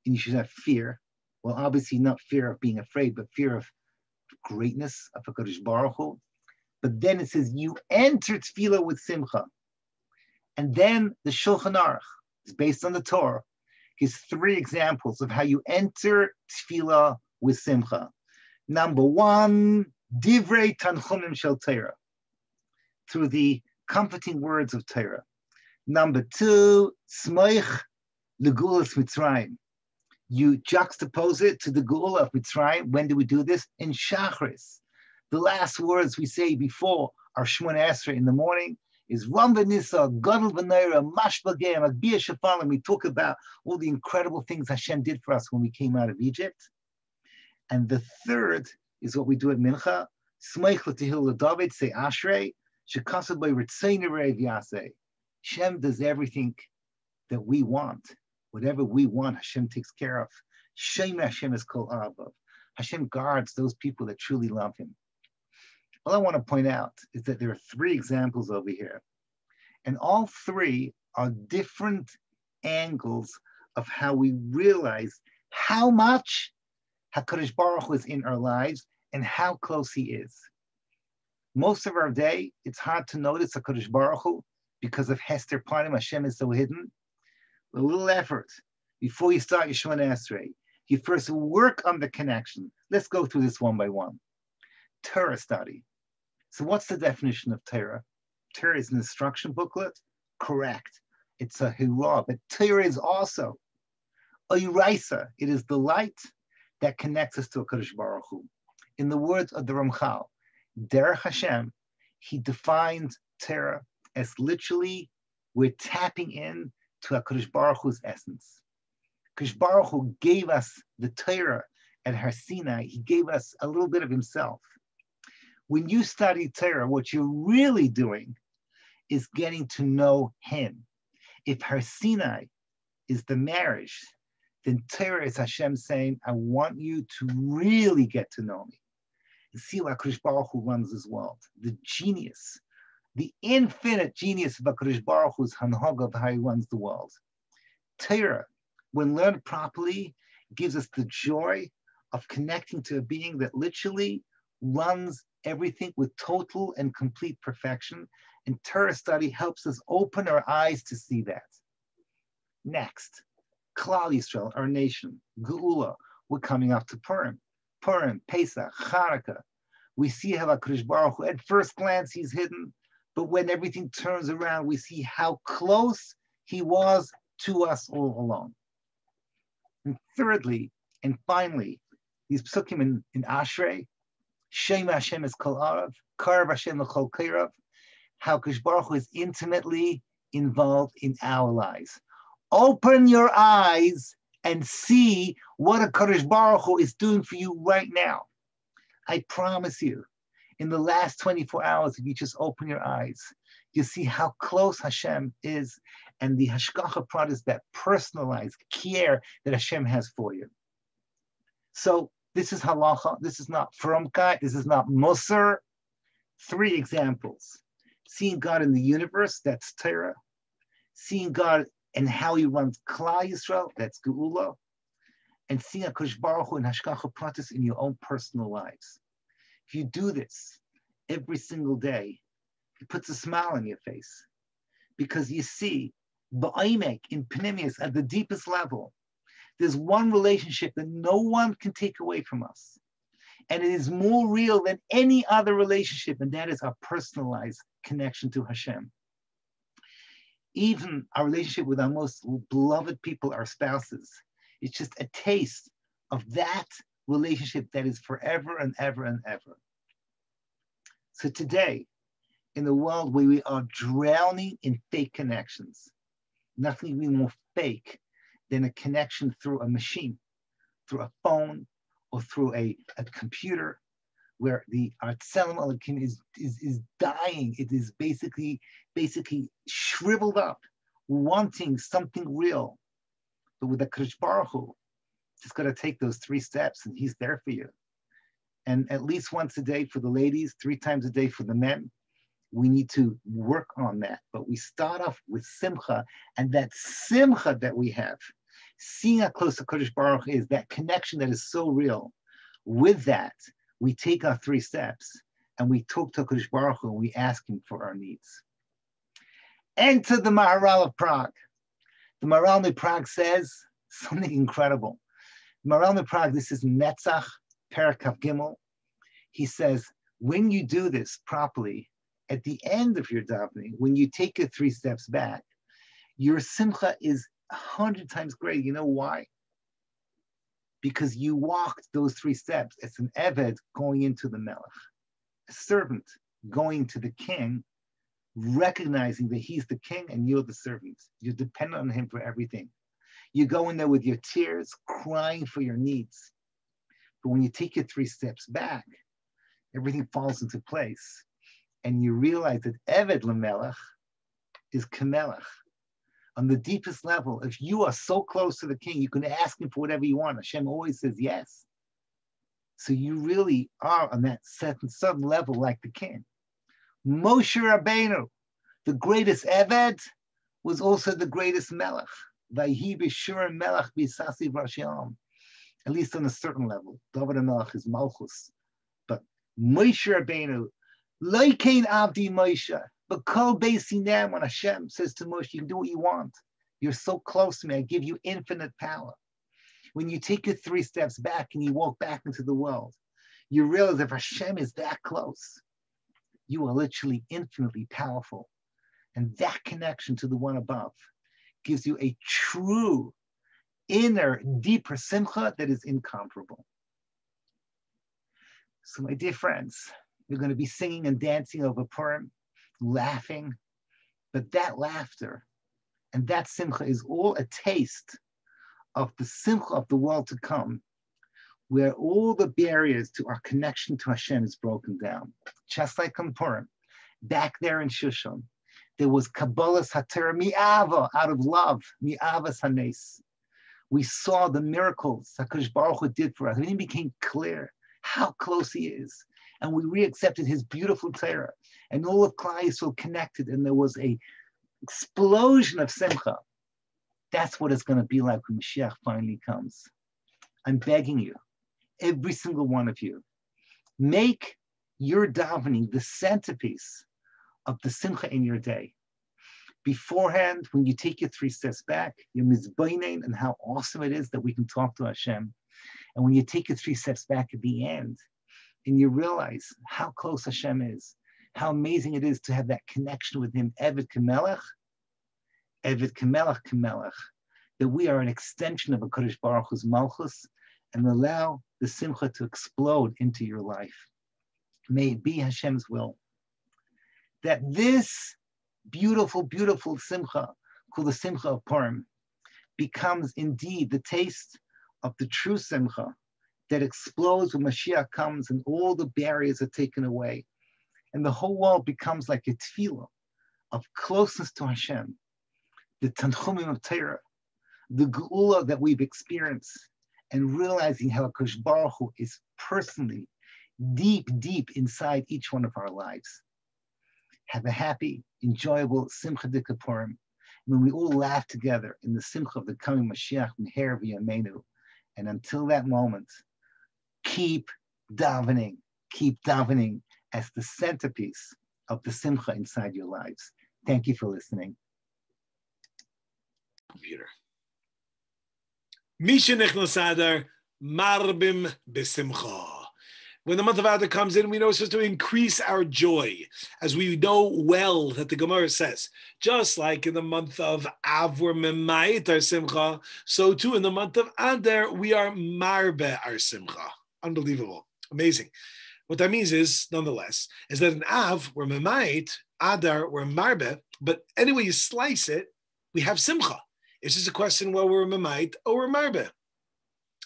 C: and you should have fear. Well, obviously not fear of being afraid, but fear of greatness of HaKadosh Baruch Hu. But then it says you enter tefillah with simcha. And then the Shulchan Aruch is based on the Torah. Gives 3 examples of how you enter tefillah with simcha. Number 1, divrei tanchunim shel Torah, through the comforting words of Torah. Number 2, smoich legulas Mitzrayim. You juxtapose it to the Geula of Mitzrayim. When do we do this? In Shachris. The last words we say before our Shemona Esrei in the morning is Ram v'nisa, Gadol v'neira, Mash v'gem, Agbiya shefalim. We talk about all the incredible things Hashem did for us when we came out of Egypt. And the 3rd is what we do at Mincha. Smoich l'tehil l'David, say Ashrei, shekasad by Ritzein Reiv Yaseh. Hashem does everything that we want. Whatever we want, Hashem takes care of. Shem Hashem is kol avav. Hashem guards those people that truly love Him. All I want to point out is that there are 3 examples over here. And all 3 are different angles of how we realize how much HaKadosh Baruch Hu is in our lives and how close He is. Most of our day, it's hard to notice HaKadosh Baruch Hu because of Hester Panim, Hashem is so hidden. A little effort before you start your Shemona Esrei. You first work on the connection. Let's go through this one by one. Torah study. So what's the definition of Torah? Torah is an instruction booklet? Correct. It's a hurrah, but Torah is also a Yiraisa. It is the light that connects us to HaKadosh Baruch Hu. In the words of the Ramchal, Derech Hashem, he defines Torah as literally we're tapping in to HaKadosh Baruch Hu's essence. HaKadosh Baruch Hu gave us the Torah at Har Sinai. He gave us a little bit of himself. When you study Torah, what you're really doing is getting to know him. If Har Sinai is the marriage, then Torah is Hashem saying, I want you to really get to know me. And see how HaKadosh Baruch Hu runs this world. The genius, the infinite genius of HaKadosh Baruch Hu's hanhag of how he runs the world. Torah, when learned properly, gives us the joy of connecting to a being that literally runs everything with total and complete perfection. And Torah study helps us open our eyes to see that. Next, Klal Yisrael, our nation, Geula, we're coming up to Purim, Pesach, Chanukah. We see how HaKadosh Baruch Hu, at first glance, he's hidden, but when everything turns around, we see how close he was to us all along. And thirdly, and finally, these psukim in Ashrei, Shem Hashem is kol arav, Karav Hashem l'chol kairav, how HaKadosh Baruch Hu is intimately involved in our lives. Open your eyes and see what HaKadosh Baruch Hu is doing for you right now. I promise you, in the last 24 hours, if you just open your eyes, you see how close Hashem is and the hashgacha pratis, that personalized care that Hashem has for you. So this is halacha, this is not fromkeit, this is not musar. 3 examples. Seeing God in the universe, that's Torah. Seeing God and how he runs Klal Yisrael, that's Geula, and seeing HaKadosh Baruch Hu and Hashgacha Pratis in your own personal lives. If you do this every single day, it puts a smile on your face, because you see, Ba'aimek, in Pnimius, at the deepest level, there's one relationship that no one can take away from us. And it is more real than any other relationship, and that is our personalized connection to Hashem. Even our relationship with our most beloved people, our spouses, it's just a taste of that relationship that is forever and ever and ever. So today, in a world where we are drowning in fake connections, nothing will be more fake than a connection through a machine, through a phone, or through a computer, where the Tzelem Elokim is dying. It is basically shriveled up, wanting something real. But with the Kadosh Baruch Hu, just got to take those 3 steps, and he's there for you. And at least once a day for the ladies, 3 times a day for the men. We need to work on that. But we start off with simcha, and that simcha that we have, seeing how close to Kadosh Baruch Hu is, that connection that is so real. With that, we take our 3 steps, and we talk to Kadosh Baruch Hu, and we ask him for our needs. Enter the Maharal of Prague. The Maharal of Prague says something incredible. The Maharal of Prague, this is Netzach, Perek Kaf Gimel. He says, when you do this properly, at the end of your davening, when you take your 3 steps back, your simcha is 100 times greater. You know why? Because you walked those 3 steps. It's an Eved going into the Melech, a servant going to the king, recognizing that he's the king and you're the servant. You're dependent on him for everything. You go in there with your tears, crying for your needs. But when you take your 3 steps back, everything falls into place. And you realize that Eved L'Melech is Kamelech. On the deepest level, if you are so close to the king, you can ask him for whatever you want. Hashem always says yes. So you really are on that certain level like the king. Moshe Rabbeinu, the greatest Eved, was also the greatest Melech. Vayhi b'shur Melech b'sasi v'rashiam. At least on a certain level. David HaMelech is Malchus. But Moshe Rabbeinu, Loikein Avdi Moshe, but Kol Beisinem, when Hashem says to Moshe, you can do what you want. You're so close to me, I give you infinite power. When you take your 3 steps back and you walk back into the world, you realize if Hashem is that close, you are literally infinitely powerful. And that connection to the one above gives you a true, inner, deeper simcha that is incomparable. So my dear friends, we're going to be singing and dancing over Purim, laughing, but that laughter and that simcha is all a taste of the simcha of the world to come, where all the barriers to our connection to Hashem is broken down. Just like on Purim, back there in Shushan, there was Kabbalas HaTorah mi'ava, out of love, mi'avas hanes. We saw the miracles HaKadosh Baruch Hu did for us. It became clear how close he is. And we re-accepted his beautiful Torah. And all of Klal Yisrael connected, and there was a explosion of simcha. That's what it's going to be like when Mashiach finally comes. I'm begging you, every single one of you, make your davening the centerpiece of the simcha in your day. Beforehand, when you take your 3 steps back, you're mizbainin and how awesome it is that we can talk to Hashem. And when you take your 3 steps back at the end, and you realize how close Hashem is, how amazing it is to have that connection with him, Eved Kamelech, Kamelech, that we are an extension of HaKadosh Baruch Hu's Malchus, and allow the simcha to explode into your life. May it be Hashem's will. That this beautiful, beautiful simcha, called the simcha of Purim, becomes indeed the taste of the true simcha that explodes when Mashiach comes and all the barriers are taken away. And the whole world becomes like a tefillah of closeness to Hashem, the tanchumim of Torah, the geula that we've experienced, and realizing how HaKadosh Baruch Hu is personally, deep, deep inside each one of our lives. Have a happy, enjoyable Simcha Dika Purim, when we all laugh together in the simcha of the coming Mashiach Meher v'Yameinu. And until that moment, keep davening as the centerpiece of the simcha inside your lives. Thank you for listening.
D: Computer. Misha Nechnas Adar Marbim Besimcha. When the month of Adar comes in, we know it's supposed to increase our joy, as we know well that the Gemara says, just like in the month of Av we're memayit our simcha, so too in the month of Adar we are marbe our simcha. Unbelievable, amazing. What that means is, nonetheless, is that in Av we're memayit, Adar we're marbe, but anyway you slice it, we have simcha. It's just a question whether we're memayit or we're marbe.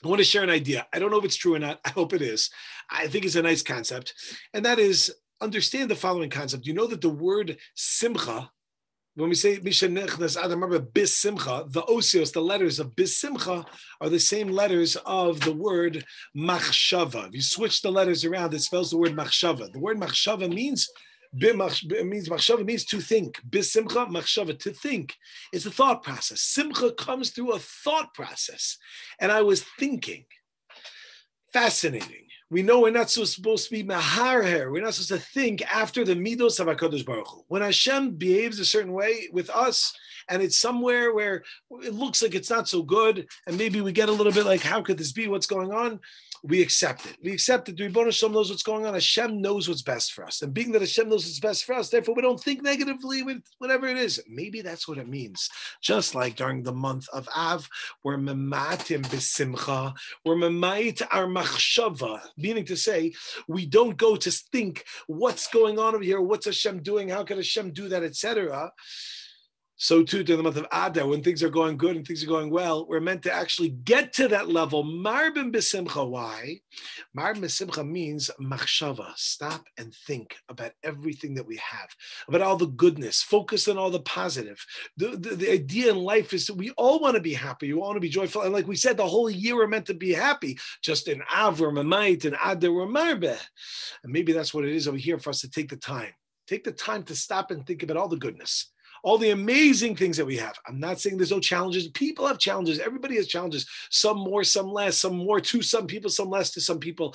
D: I want to share an idea. I don't know if it's true or not. I hope it is. I think it's a nice concept. And that is, understand the following concept. You know that the word simcha, when we say Misha Nechnas Adar Marbe Bis Simcha, the osios, the letters of Bis Simcha, are the same letters of the word machshava. If you switch the letters around, it spells the word machshava. The word machshava means machshava means to think. Bis simcha, machshava, to think. It's a thought process. Simcha comes through a thought process. And I was thinking, fascinating. We know we're not supposed to be maharher. We're not supposed to think after the midos of HaKadosh Baruch Hu. When Hashem behaves a certain way with us, and it's somewhere where it looks like it's not so good, and maybe we get a little bit like, how could this be? What's going on? We accept it. We accept it. The Rebbeinu Shalom knows what's going on. Hashem knows what's best for us. And being that Hashem knows what's best for us, therefore we don't think negatively with whatever it is. Maybe that's what it means. Just like during the month of Av, we're mematim b'simcha, we're memait our machshava, meaning to say, we don't go to think what's going on over here, what's Hashem doing, how can Hashem do that, etc. So too, during the month of Adar, when things are going good and things are going well, we're meant to actually get to that level. Marbim b'simcha. Why? Marbim b'simcha means machshava. Stop and think about everything that we have, about all the goodness. Focus on all the positive. The idea in life is that we all want to be happy. We all want to be joyful. And like we said, the whole year we're meant to be happy. Just in Av we're mamait, and Adar we're marbe. And maybe that's what it is over here for us to take the time. Take the time to stop and think about all the goodness. All the amazing things that we have. I'm not saying there's no challenges. People have challenges. Everybody has challenges. Some more, some less. Some more to some people, some less to some people.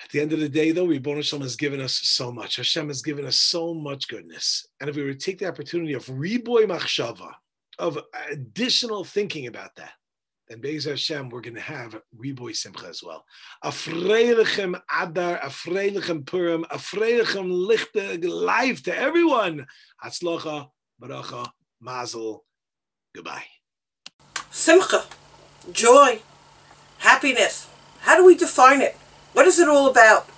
D: At the end of the day, though, Rebbeinu Shalom has given us so much. Hashem has given us so much goodness. And if we were to take the opportunity of riboy machshava, of additional thinking about that, then Be'ez Hashem, we're going to have riboy simcha as well. Afreilichem Adar, Afreilichem Purim, Afreilichem lichte life to everyone. Hatzlacha. Baracha, mazel, goodbye.
E: Simcha, joy, happiness. How do we define it? What is it all about?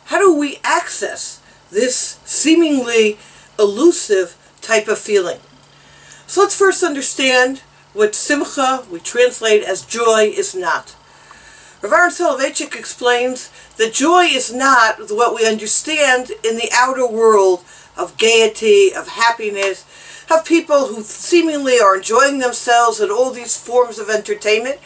E: How do we access this seemingly elusive type of feeling? So let's first understand what simcha, we translate as joy, is not. Rav Aaron Soloveitchik explains that joy is not what we understand in the outer world of gaiety, of happiness, of people who seemingly are enjoying themselves in all these forms of entertainment.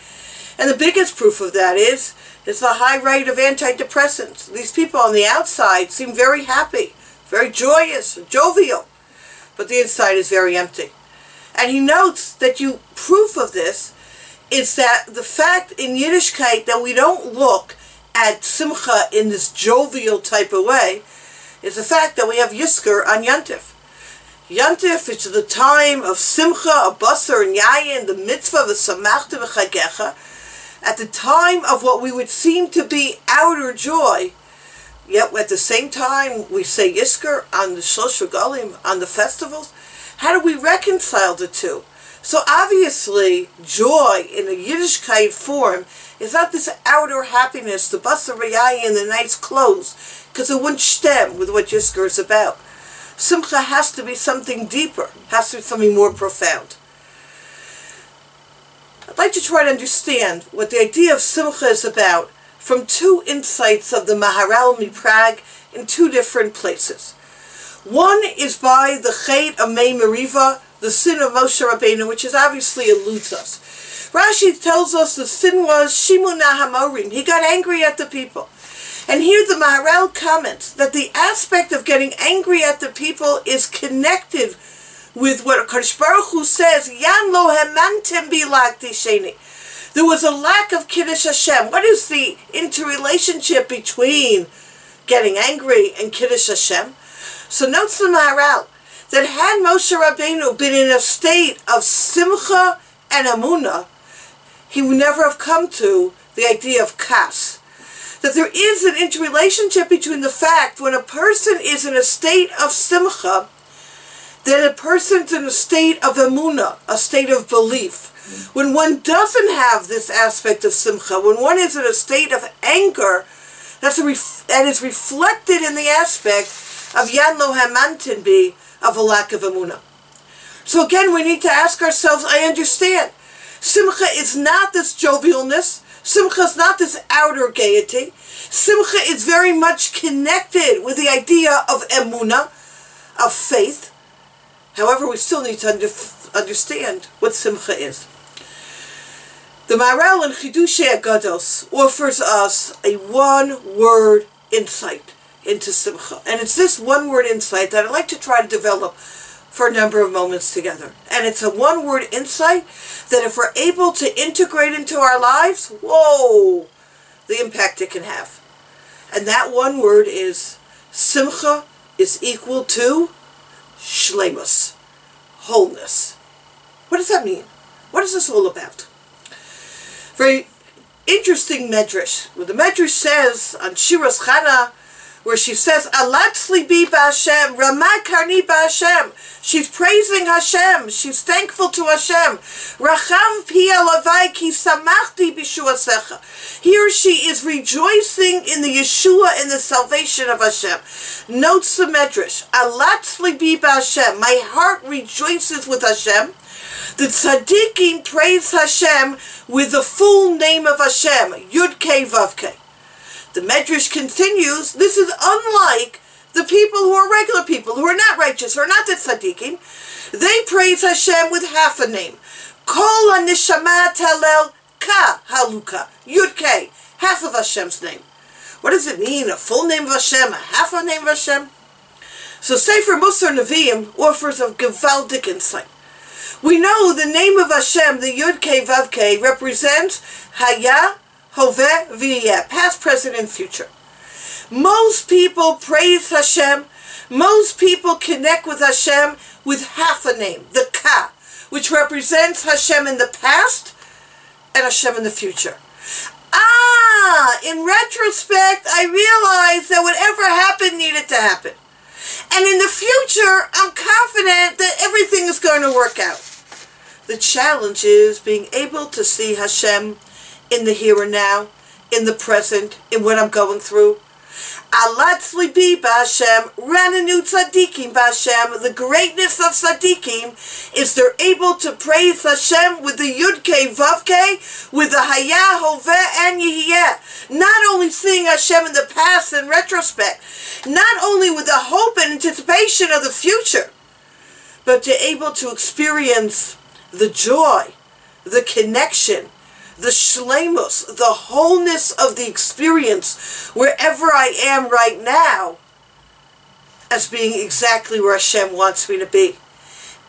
E: And the biggest proof of that is the high rate of antidepressants. These people on the outside seem very happy, very joyous, jovial, but the inside is very empty. And he notes that proof of this is that the fact in Yiddishkeit that we don't look at simcha in this jovial type of way is the fact that we have Yizkor on Yantif. Yantif is the time of simcha, of basar and yayin, the mitzvah of samachta v'chagecha, at the time of what we would seem to be outer joy, yet at the same time we say Yizkor on the Shlosh Regalim, on the festivals. How do we reconcile the two? So obviously, joy in a Yiddishkeit form is not this outer happiness, the basar v'yayin, the nice clothes, because it wouldn't stem with what Yizkor is about. Simcha has to be something deeper, has to be something more profound. I'd like to try to understand what the idea of simcha is about from two insights of the Maharal MiPrague in two different places. One is by the Chet of Mei Meriva, the sin of Moshe Rabbeinu, which is obviously eludes us. Rashi tells us the sin was Shimun HaMorim. He got angry at the people. And here the Maharal comments that the aspect of getting angry at the people is connected with what Kadosh Baruch Hu says, Yan lo hemantem bilakti sheni. There was a lack of Kiddush Hashem. What is the interrelationship between getting angry and Kiddush Hashem? So notes the Maharal that had Moshe Rabbeinu been in a state of simcha and emunah, he would never have come to the idea of kas. That there is an interrelationship between the fact when a person is in a state of simcha, that a person's in a state of emunah, a state of belief. When one doesn't have this aspect of simcha, when one is in a state of anger, that is reflected in the aspect of yan lo hamantin bi, of a lack of emunah. So again, we need to ask ourselves, I understand, simcha is not this jovialness, simcha is not this outer gaiety, simcha is very much connected with the idea of emunah, of faith. However, we still need to understand what simcha is. The Maharal in Chidushei Agados offers us a one-word insight into simcha. And it's this one-word insight that I'd like to try to develop for a number of moments together. And it's a one-word insight that if we're able to integrate into our lives, whoa, the impact it can have. And that one word is simcha is equal to shleimus, wholeness. What does that mean? What is this all about? Very interesting medrash. Where the medrash says on Shiras Chana, where she says, Alatz libi b'Hashem, Ramah karni b'Hashem. She's praising Hashem. She's thankful to Hashem. Rachav pi alavai ki samachti b'shuasecha. Here she is rejoicing in the Yeshua and the salvation of Hashem. Notes the medrash. Alatz libi b'Hashem. My heart rejoices with Hashem. The tzaddikim praise Hashem with the full name of Hashem, Yud Kei Vav Kei. The Medrash continues, this is unlike the people who are regular people, who are not righteous, who are not the tzaddikim. They praise Hashem with half a name. Kol HaNeshama Talel Ka Haluka, Yud Kei, half of Hashem's name. What does it mean, a full name of Hashem, a half a name of Hashem? So Sefer Musar Nevi'im offers a gewaldic insight. We know the name of Hashem, the Yud Kei Vav Kei, represents Haya, Hoveh, V'yeh, past, present, and future. Most people praise Hashem, most people connect with Hashem with half a name, the Ka, which represents Hashem in the past and Hashem in the future. In retrospect, I realized that whatever happened needed to happen. And in the future, I'm confident that everything is going to work out. The challenge is being able to see Hashem in the here and now, in the present, in what I'm going through. Alatz libi b'Hashem, rananu tzaddikim b'Hashem. The greatness of tzaddikim is they're able to praise Hashem with the Yud Kei Vav Kei, with the Haya, Hoveh, and Yehiyeh. Not only seeing Hashem in the past in retrospect, not only with the hope and anticipation of the future, but to able to experience the joy, the connection, the shleimus, the wholeness of the experience wherever I am right now as being exactly where Hashem wants me to be.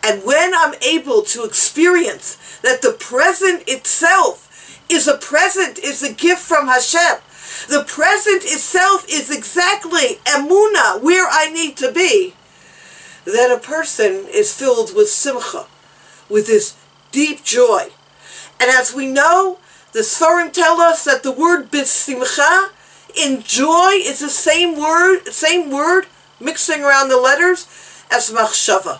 E: And when I'm able to experience that the present itself is a present, is a gift from Hashem, the present itself is exactly emunah, where I need to be, then a person is filled with simcha, with this deep joy. And as we know, the Sforim tell us that the word b'simcha in joy is the same word, mixing around the letters, as machshava.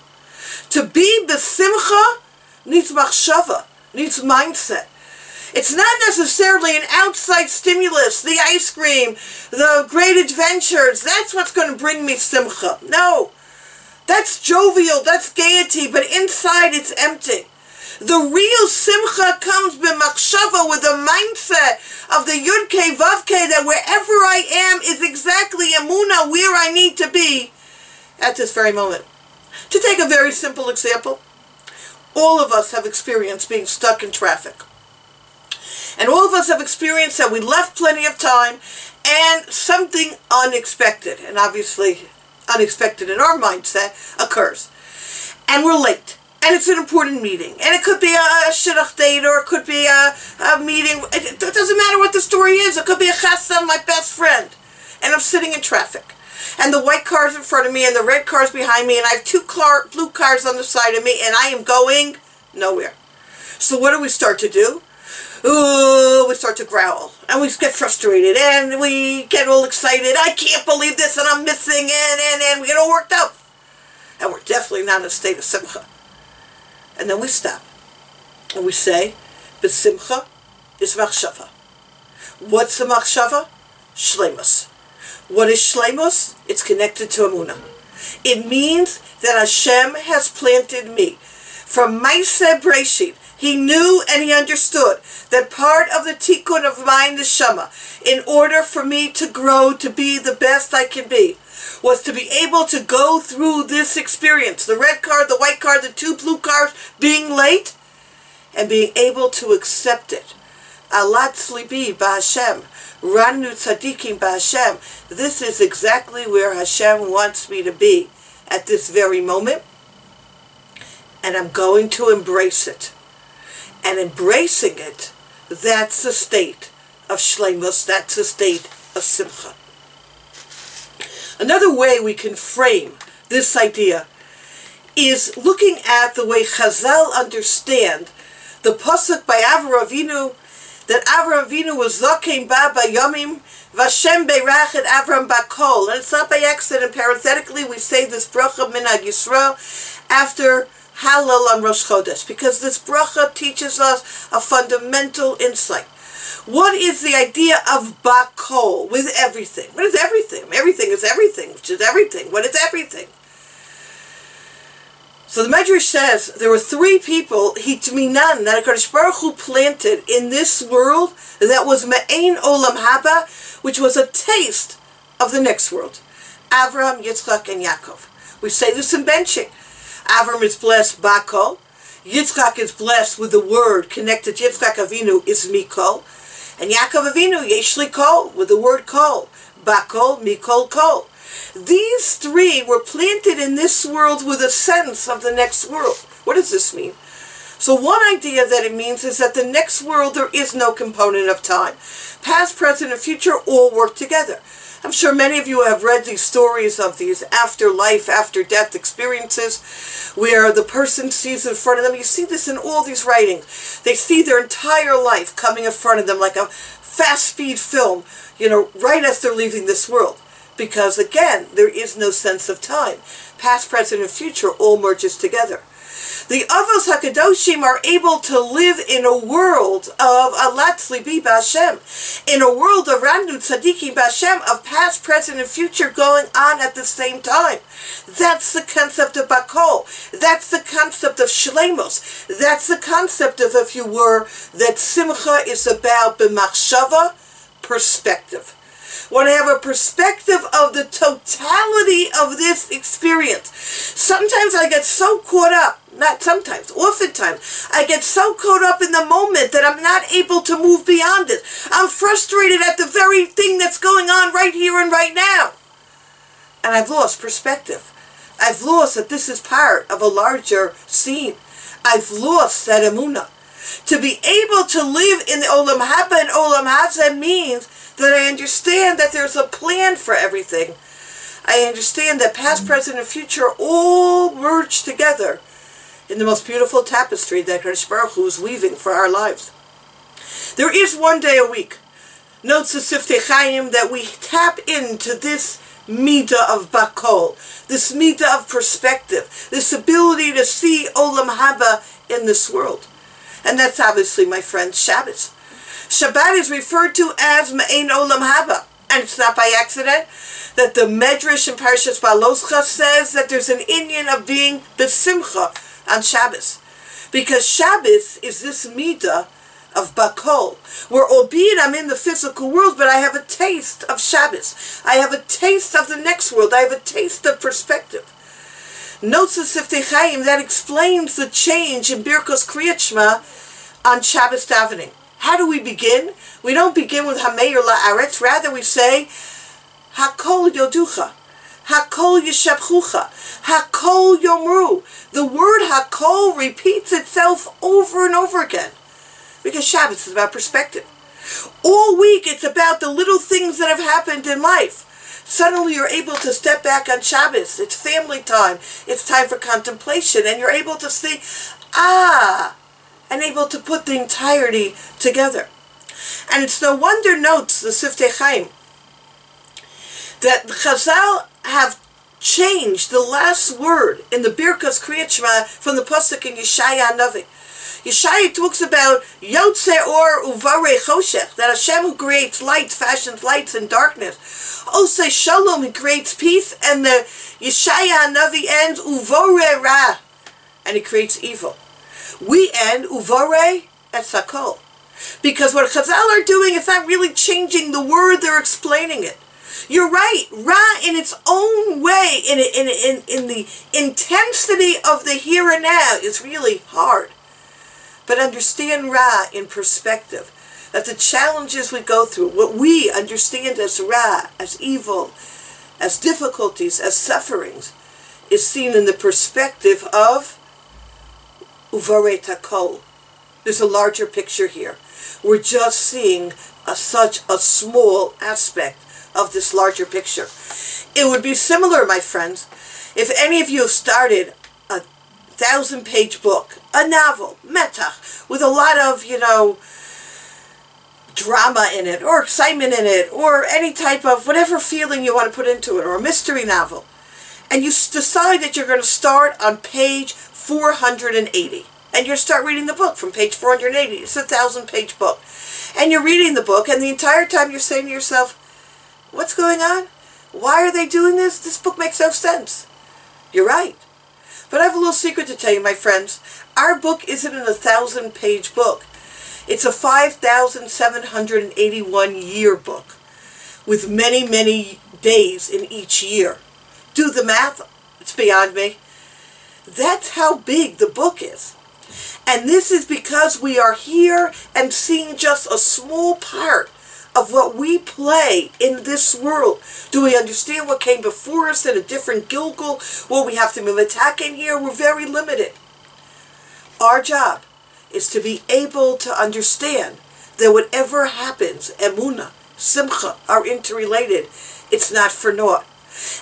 E: To be b'simcha needs machshava, needs mindset. It's not necessarily an outside stimulus, the ice cream, the great adventures. That's what's going to bring me simcha. No, that's jovial, that's gaiety, but inside it's empty. The real simcha comes b'machshava, with a mindset of the Yud Kei Vav Kei, that wherever I am is exactly emunah, where I need to be at this very moment. To take a very simple example, all of us have experienced being stuck in traffic. And all of us have experienced that we left plenty of time and something unexpected, and obviously unexpected in our mindset, occurs. and we're late. And it's an important meeting. And it could be a shidduch date, or it could be a meeting. It doesn't matter what the story is. It could be a chasam, my best friend. And I'm sitting in traffic. And the white car's in front of me and the red car's behind me. And I have two blue cars on the side of me. And I am going nowhere. So what do we start to do? Ooh, we start to growl. And we get frustrated. And we get all excited. I can't believe this. And I'm missing. And we get all worked up. And we're definitely not in a state of simcha. And then we stop. And we say, B'simcha is machshava. What's a machshava? Shleimus. What is shleimus? It's connected to Emunah. It means that Hashem has planted me. From Maaseh Breshit, He knew and He understood that part of the tikkun of my neshama, in order for me to grow to be the best I can be, was to be able to go through this experience, the red car, the white car, the two blue cars, being late, and being able to accept it. Alatz libi b'Hashem, ranu tzadikim b'Hashem. This is exactly where Hashem wants me to be at this very moment, and I'm going to embrace it. And embracing it, that's the state of shleimus, that's the state of simcha. Another way we can frame this idea is looking at the way Chazal understand the pasuk by Avraham Avinu, that Avraham Avinu was Zakein ba bayomim Vashem beirachet Avraham bakol. And it's not by accident. Parenthetically, we say this bracha minhag Yisrael after Halal on Rosh Chodesh, because this bracha teaches us a fundamental insight. What is the idea of bakol with everything? What is everything? Everything is everything, which is everything. What is everything? So the Medrash says there were three people, hitminan, that HaKadosh Baruch Hu planted in this world that was me'ein olam haba, which was a taste of the next world. Avraham, Yitzchak, and Yaakov. We say this in benching. Avraham is blessed bakol. Yitzchak is blessed with the word connected to Yitzchak Avinu is mikol. And Yaakov Avinu, Yeshli Kol, with the word Kol. Bakol, Mikol, Kol. These three were planted in this world with a sense of the next world. What does this mean? So one idea that it means is that the next world, there is no component of time. Past, present, and future all work together. I'm sure many of you have read these stories of these afterlife, after-death experiences where the person sees in front of them. You see this in all these writings. They see their entire life coming in front of them like a fast-speed film, right as they're leaving this world. Because, again, there is no sense of time. Past, present, and future all merges together. The Avos HaKadoshim are able to live in a world of Alatz libi b'Hashem, in a world of Ranu Tzadikim b'Hashem, of past, present, and future going on at the same time. That's the concept of Bakol. That's the concept of Shleimus. That's the concept of, if you were, that Simcha is about b'machshava, perspective. When I have a perspective of the totality of this experience, sometimes I get so caught up, not sometimes, oftentimes, I get so caught up in the moment that I'm not able to move beyond it. I'm frustrated at the very thing that's going on right here and right now. And I've lost perspective. I've lost that this is part of a larger scene. I've lost that emunah. To be able to live in the Olam Haba and Olam Hazeh means that I understand that there's a plan for everything. I understand that past, present, and future all merge together in the most beautiful tapestry that HaKadosh Baruch Hu is weaving for our lives. There is one day a week, notes the Siftei Chaim, that we tap into this midah of bakol, this midah of perspective, this ability to see Olam Haba in this world. And that's obviously, my friends, Shabbos. Shabbat is referred to as Me'ein Olam Haba. And it's not by accident that the Medrash in Parashas Baloscha says that there's an inyan of being besimcha on Shabbos. Because Shabbos is this midah of bakol, where albeit I'm in the physical world, but I have a taste of Shabbos. I have a taste of the next world. I have a taste of perspective. Notes the Siftei Chaim that explains the change in Birkos Kriyat Shema on Shabbos davening. How do we begin? We don't begin with Hameir La'aretz. Rather, we say, Hakol Yoducha. Hakol yishabchucha. Hakol yomru. The word hakol repeats itself over and over again. Because Shabbos is about perspective. All week it's about the little things that have happened in life. Suddenly you're able to step back on Shabbos. It's family time. It's time for contemplation. And you're able to see, and able to put the entirety together. And it's no wonder, notes the Siftei Chaim, that the Chazal have changed the last word in the Birkas Kriyat Shema from the Pasuk in Yeshaya Navi. Yeshaya talks about Yotze Or Uvare Choshech, that Hashem who creates lights, fashions lights and darkness. Osei Shalom, he creates peace, and the Yeshaya Navi ends Uvare Ra, and he creates evil. We end Uvare et Sakol. Because what Chazal are doing is not really changing the word, they're explaining it. You're right, Ra in its own way, in the intensity of the here and now, is really hard. But understand Ra in perspective, that the challenges we go through, what we understand as Ra, as evil, as difficulties, as sufferings, is seen in the perspective of Uvare Takol. There's a larger picture here. We're just seeing such a small aspect of this larger picture. It would be similar, my friends, if any of you have started a 1,000-page book, a novel, metach, with a lot of, drama in it, or excitement in it, or any type of whatever feeling you want to put into it, or a mystery novel, and you decide that you're going to start on page 480. And you start reading the book from page 480. It's a 1,000-page book. And you're reading the book, and the entire time you're saying to yourself, what's going on? Why are they doing this? This book makes no sense. You're right. But I have a little secret to tell you, my friends. Our book isn't an 1,000-page book. It's a 5,781-year book with many, many days in each year. Do the math. It's beyond me. That's how big the book is. And this is because we are here and seeing just a small part of what we play in this world. Do we understand what came before us in a different Gilgul? What we have to attack in here? We're very limited. Our job is to be able to understand that whatever happens, Emunah, Simcha, are interrelated. It's not for naught.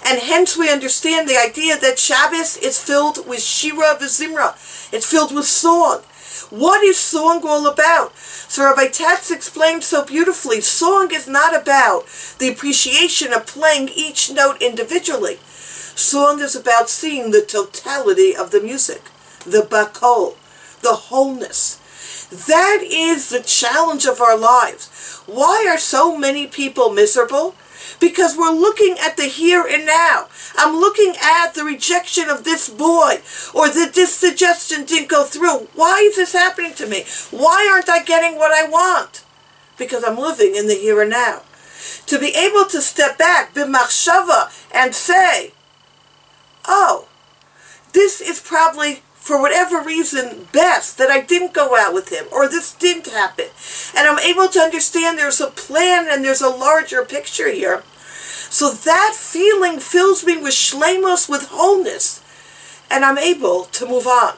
E: And hence we understand the idea that Shabbos is filled with Shira v'Zimra. It's filled with song. What is song all about? So Rabbi Tatz explained so beautifully, song is not about the appreciation of playing each note individually. Song is about seeing the totality of the music, the bakol, the wholeness. That is the challenge of our lives. Why are so many people miserable? Because we're looking at the here and now. I'm looking at the rejection of this boy, or that this suggestion didn't go through. Why is this happening to me? Why aren't I getting what I want? Because I'm living in the here and now. To be able to step back, b'machshava, and say, oh, this is probably, for whatever reason, best that I didn't go out with him, or this didn't happen. And I'm able to understand there's a plan and there's a larger picture here. So that feeling fills me with shleimus, with wholeness, and I'm able to move on.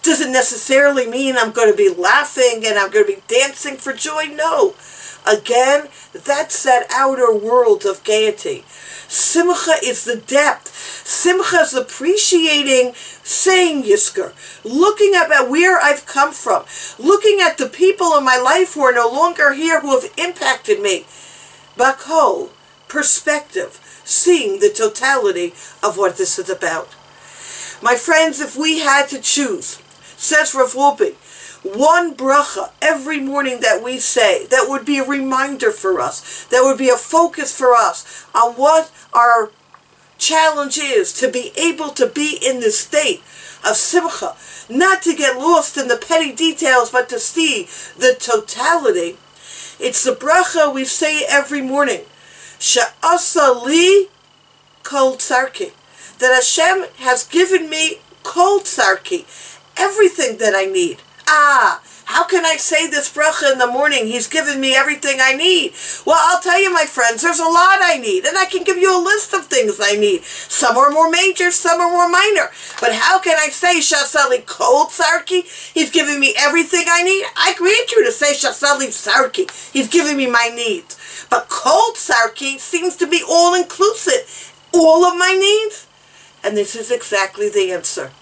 E: Doesn't necessarily mean I'm going to be laughing and I'm going to be dancing for joy. No. Again, that's that outer world of gaiety. Simcha is the depth. Simcha is appreciating saying Yizkor, looking at where I've come from, looking at the people in my life who are no longer here, who have impacted me. Bakol, perspective, seeing the totality of what this is about. My friends, if we had to choose, says Rav Wolbe, one bracha every morning that we say, that would be a reminder for us, that would be a focus for us on what our challenge is, to be able to be in this state of simcha, not to get lost in the petty details, but to see the totality. It's the bracha we say every morning, She'asa li kol tzarki, that Hashem has given me kol tzarki, everything that I need. How can I say this bracha in the morning? He's given me everything I need. Well, I'll tell you, my friends, there's a lot I need, and I can give you a list of things I need. Some are more major, some are more minor. But how can I say Shasali Kol Tzarki? He's giving me everything I need. I grant you to say Shasali Tzarki. He's giving me my needs. But Kol Tzarki seems to be all-inclusive. All of my needs? And this is exactly the answer.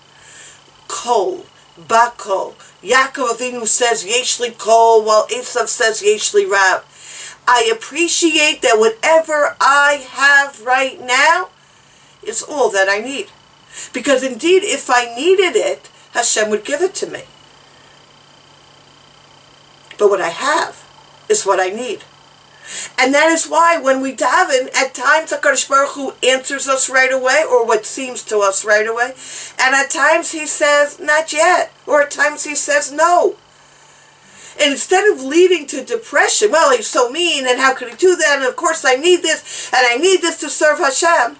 E: Kol, Bakol. Yaakov Avinu says Yeshli Kol, while Esav says Yeshli Rav. I appreciate that whatever I have right now is all that I need. Because indeed, if I needed it, Hashem would give it to me. But what I have is what I need. And that is why when we daven, at times HaKadosh Baruch Hu answers us right away, or what seems to us right away. And at times he says, not yet. Or at times he says, no. And instead of leading to depression, well, he's so mean, and how could he do that? And of course I need this, and I need this to serve Hashem.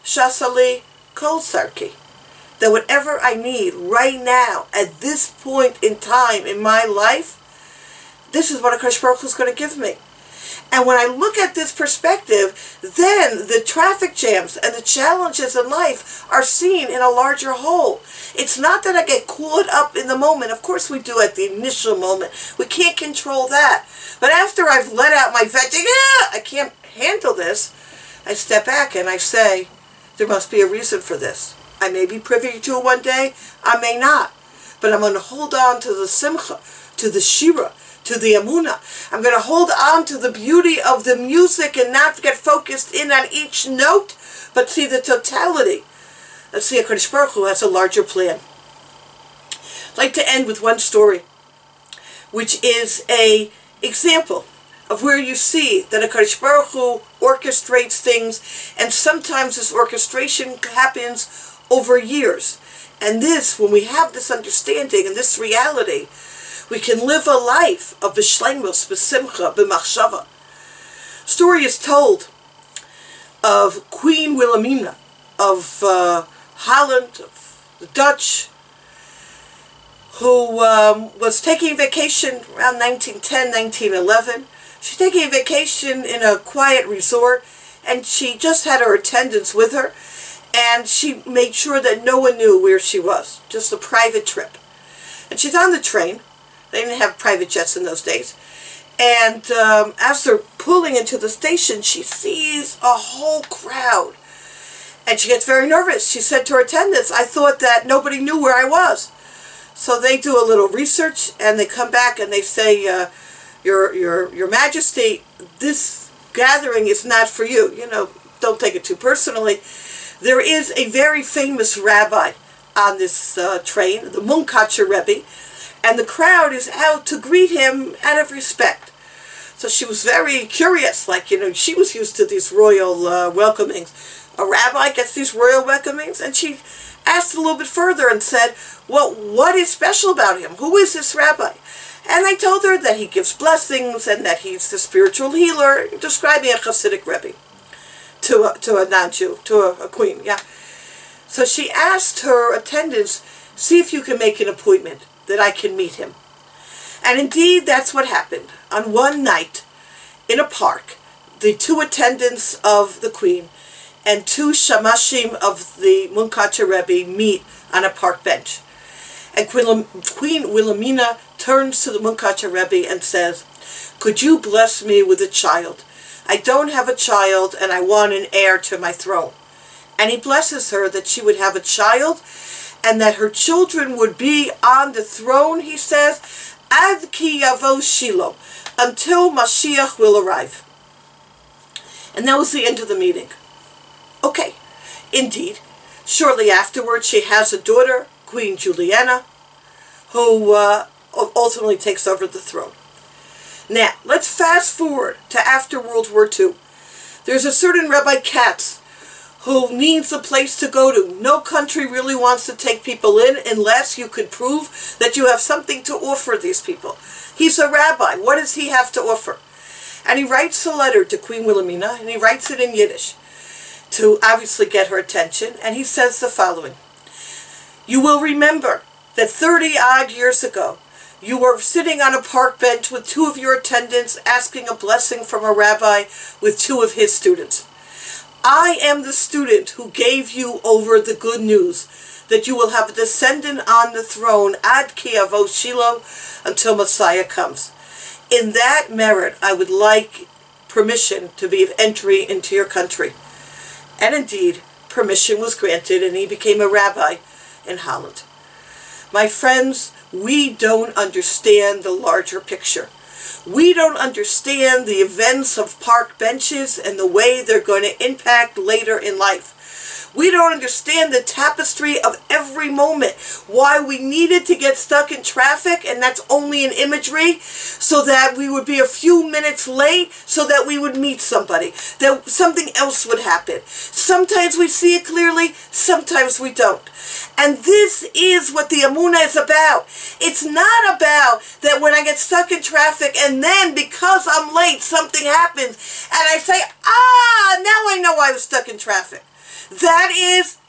E: Shasali Kol Tzarki. That whatever I need right now, at this point in time in my life, this is what HaKadosh Baruch Hu is going to give me. And when I look at this perspective, then the traffic jams and the challenges in life are seen in a larger whole. It's not that I get caught up in the moment. Of course we do at the initial moment. We can't control that. But after I've let out my vegging, I can't handle this, I step back and I say, there must be a reason for this. I may be privy to it one day, I may not. But I'm going to hold on to the simcha, to the shira, to the Amunah. I'm going to hold on to the beauty of the music and not get focused in on each note, but see the totality. Let's see, HaKadosh Baruch Hu has a larger plan. I'd like to end with one story, which is an example of where you see that HaKadosh Baruch Hu orchestrates things, and sometimes this orchestration happens over years. And this, when we have this understanding and this reality, we can live a life of b'shleimus, b'simcha, b'machshava. Story is told of Queen Wilhelmina of Holland, of the Dutch, who was taking vacation around 1910, 1911. She's taking a vacation in a quiet resort, and she just had her attendants with her, and she made sure that no one knew where she was, just a private trip. And she's on the train. They didn't have private jets in those days. And as they're pulling into the station, she sees a whole crowd. And she gets very nervous. She said to her attendants, I thought that nobody knew where I was. So they do a little research, and they come back and they say, Your Majesty, this gathering is not for you. You know, don't take it too personally. There is a very famous rabbi on this train, the Munkacher Rebbe, and the crowd is out to greet him out of respect. So she was very curious, like, you know, she was used to these royal welcomings. A rabbi gets these royal welcomings, and she asked a little bit further and said, well, what is special about him? Who is this rabbi? And I told her that he gives blessings and that he's the spiritual healer, describing a Hasidic Rebbe to a non-Jew, to a queen, yeah. So she asked her attendants, see if you can make an appointment that I can meet him. And indeed, that's what happened. On one night, in a park, the two attendants of the queen and two shamashim of the Munkacher Rebbe meet on a park bench. And Queen Wilhelmina turns to the Munkacher Rebbe and says, could you bless me with a child? I don't have a child, and I want an heir to my throne. And he blesses her that she would have a child, and that her children would be on the throne, he says, ad ki yavo Shiloh, until Mashiach will arrive. And that was the end of the meeting. Okay, indeed. Shortly afterwards, she has a daughter, Queen Juliana, who ultimately takes over the throne. Now, let's fast forward to after World War II. There's a certain Rabbi Katz who needs a place to go to. No country really wants to take people in unless you could prove that you have something to offer these people. He's a rabbi. What does he have to offer? And he writes a letter to Queen Wilhelmina, and he writes it in Yiddish to obviously get her attention, and he says the following. You will remember that 30-odd years ago, You were sitting on a park bench with two of your attendants asking a blessing from a rabbi with two of his students. I am the student who gave you over the good news that you will have a descendant on the throne ad ki yavo Shiloh until Messiah comes. In that merit, I would like permission to be of entry into your country. And indeed, permission was granted and he became a rabbi in Holland. My friends, we don't understand the larger picture. We don't understand the events of park benches and the way they're going to impact later in life. We don't understand the tapestry of every moment, why we needed to get stuck in traffic, and that's only an imagery, so that we would be a few minutes late, so that we would meet somebody, that something else would happen. Sometimes we see it clearly, sometimes we don't. And this is what the Amunah is about. It's not about that when I get stuck in traffic and then because I'm late something happens and I say, now I know I was stuck in traffic. That is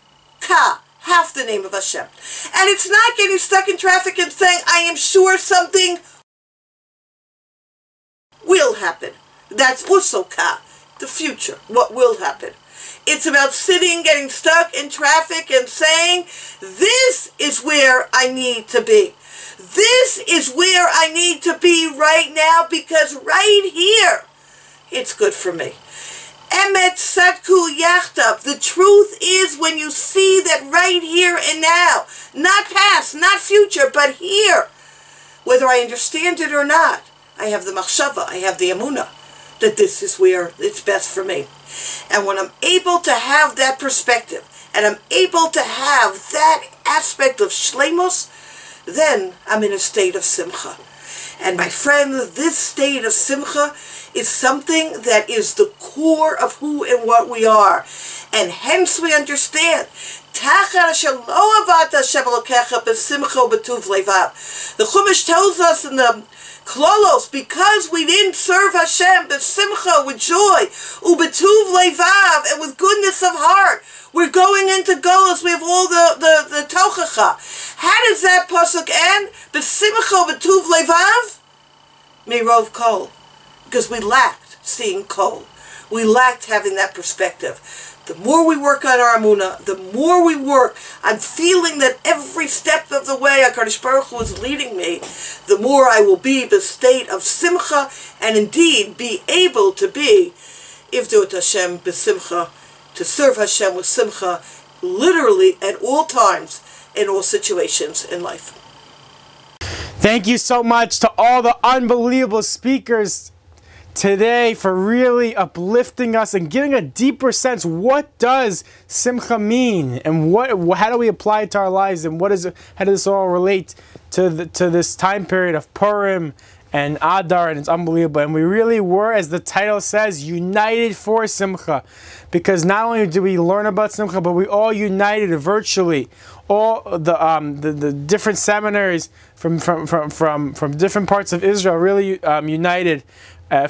E: Ka, half the name of Hashem. And it's not getting stuck in traffic and saying, I am sure something will happen. That's also Ka, the future, what will happen. It's about sitting, getting stuck in traffic and saying, this is where I need to be. This is where I need to be right now because right here, it's good for me. Emet Sadku Yachtav. The truth is when you see that right here and now, not past, not future, but here, whether I understand it or not, I have the machshava, I have the emunah, that this is where it's best for me. And when I'm able to have that perspective, and I'm able to have that aspect of shleimus, then I'm in a state of simcha. And my friend, this state of simcha is something that is the core of who and what we are. And hence we understand. The Chumash tells us in the Klolos, because we didn't serve Hashem b'simcha, with joy, u'betuv levav, and with goodness of heart, we're going into Golos, we have all the tochacha. How does that pasuk end? B'simcha u'betuv levav? Mirov kol. Because we lacked seeing kol. We lacked having that perspective. The more we work on our Amunah, the more we work on feeling that every step of the way HaKadosh Baruch Hu is leading me, the more I will be the state of simcha and indeed be able to be Ivdut Hashem b'simcha, to serve Hashem with simcha, literally at all times, in all situations in life.
A: Thank you so much to all the unbelievable speakers today for really uplifting us and giving a deeper sense. What does simcha mean, and how do we apply it to our lives, and how does this all relate to this time period of Purim and Adar? And it's unbelievable. And we really were, as the title says, united for simcha, because not only did we learn about simcha, but we all united virtually. All the different seminaries from different parts of Israel really united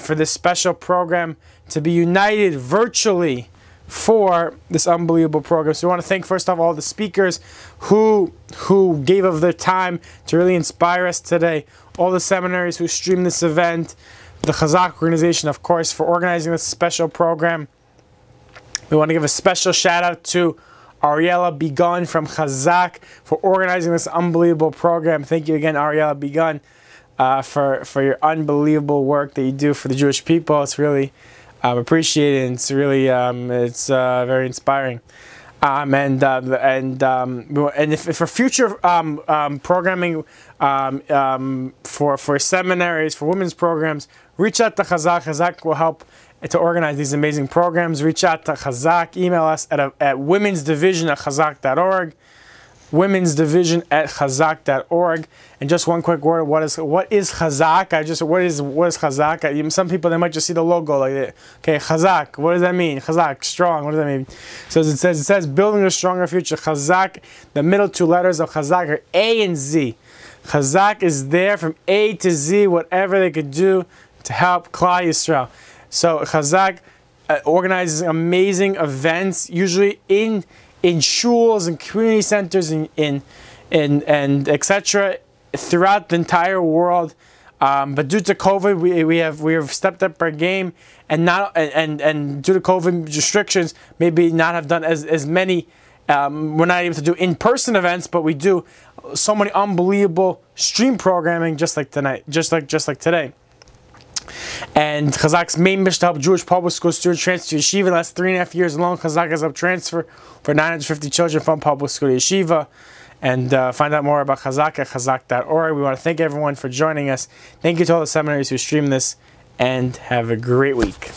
A: for this special program, to be united virtually for this unbelievable program. So we want to thank first off all the speakers who gave of their time to really inspire us today, all the seminaries who streamed this event, the Chazak organization, of course, for organizing this special program. We want to give a special shout out to Ariella Begun from Chazak for organizing this unbelievable program. Thank you again, Ariella Begun, for your unbelievable work that you do for the Jewish people. It's really appreciated. It's really very inspiring. And if for future programming for seminaries, for women's programs, reach out to Chazak. Chazak will help to organize these amazing programs. Reach out to Chazak. Email us at womensdivision@chazak.org. womensdivision@chazak.org. And just one quick word: what is Chazak? What is Chazak? Some people, they might just see the logo like that. Okay, Chazak. What does that mean? Chazak, strong. What does that mean? So it says building a stronger future. Chazak. The middle two letters of Chazak are A and Z. Chazak is there from A to Z. Whatever they could do to help Klal Yisrael. So Chazak organizes amazing events, usually in shuls and community centers and etc. throughout the entire world. But due to COVID, we have stepped up our game, and due to COVID restrictions, maybe not have done as many. We're not able to do in-person events, but we do so many unbelievable stream programming, just like tonight, just like today. And Chazak's main mission to help Jewish public school students transfer to yeshiva. In the last 3.5 years alone, Chazak has helped transfer for 950 children from public school to yeshiva. And find out more about Chazak at chazak.org. We want to thank everyone for joining us. Thank you to all the seminaries who streamed this, and have a great week.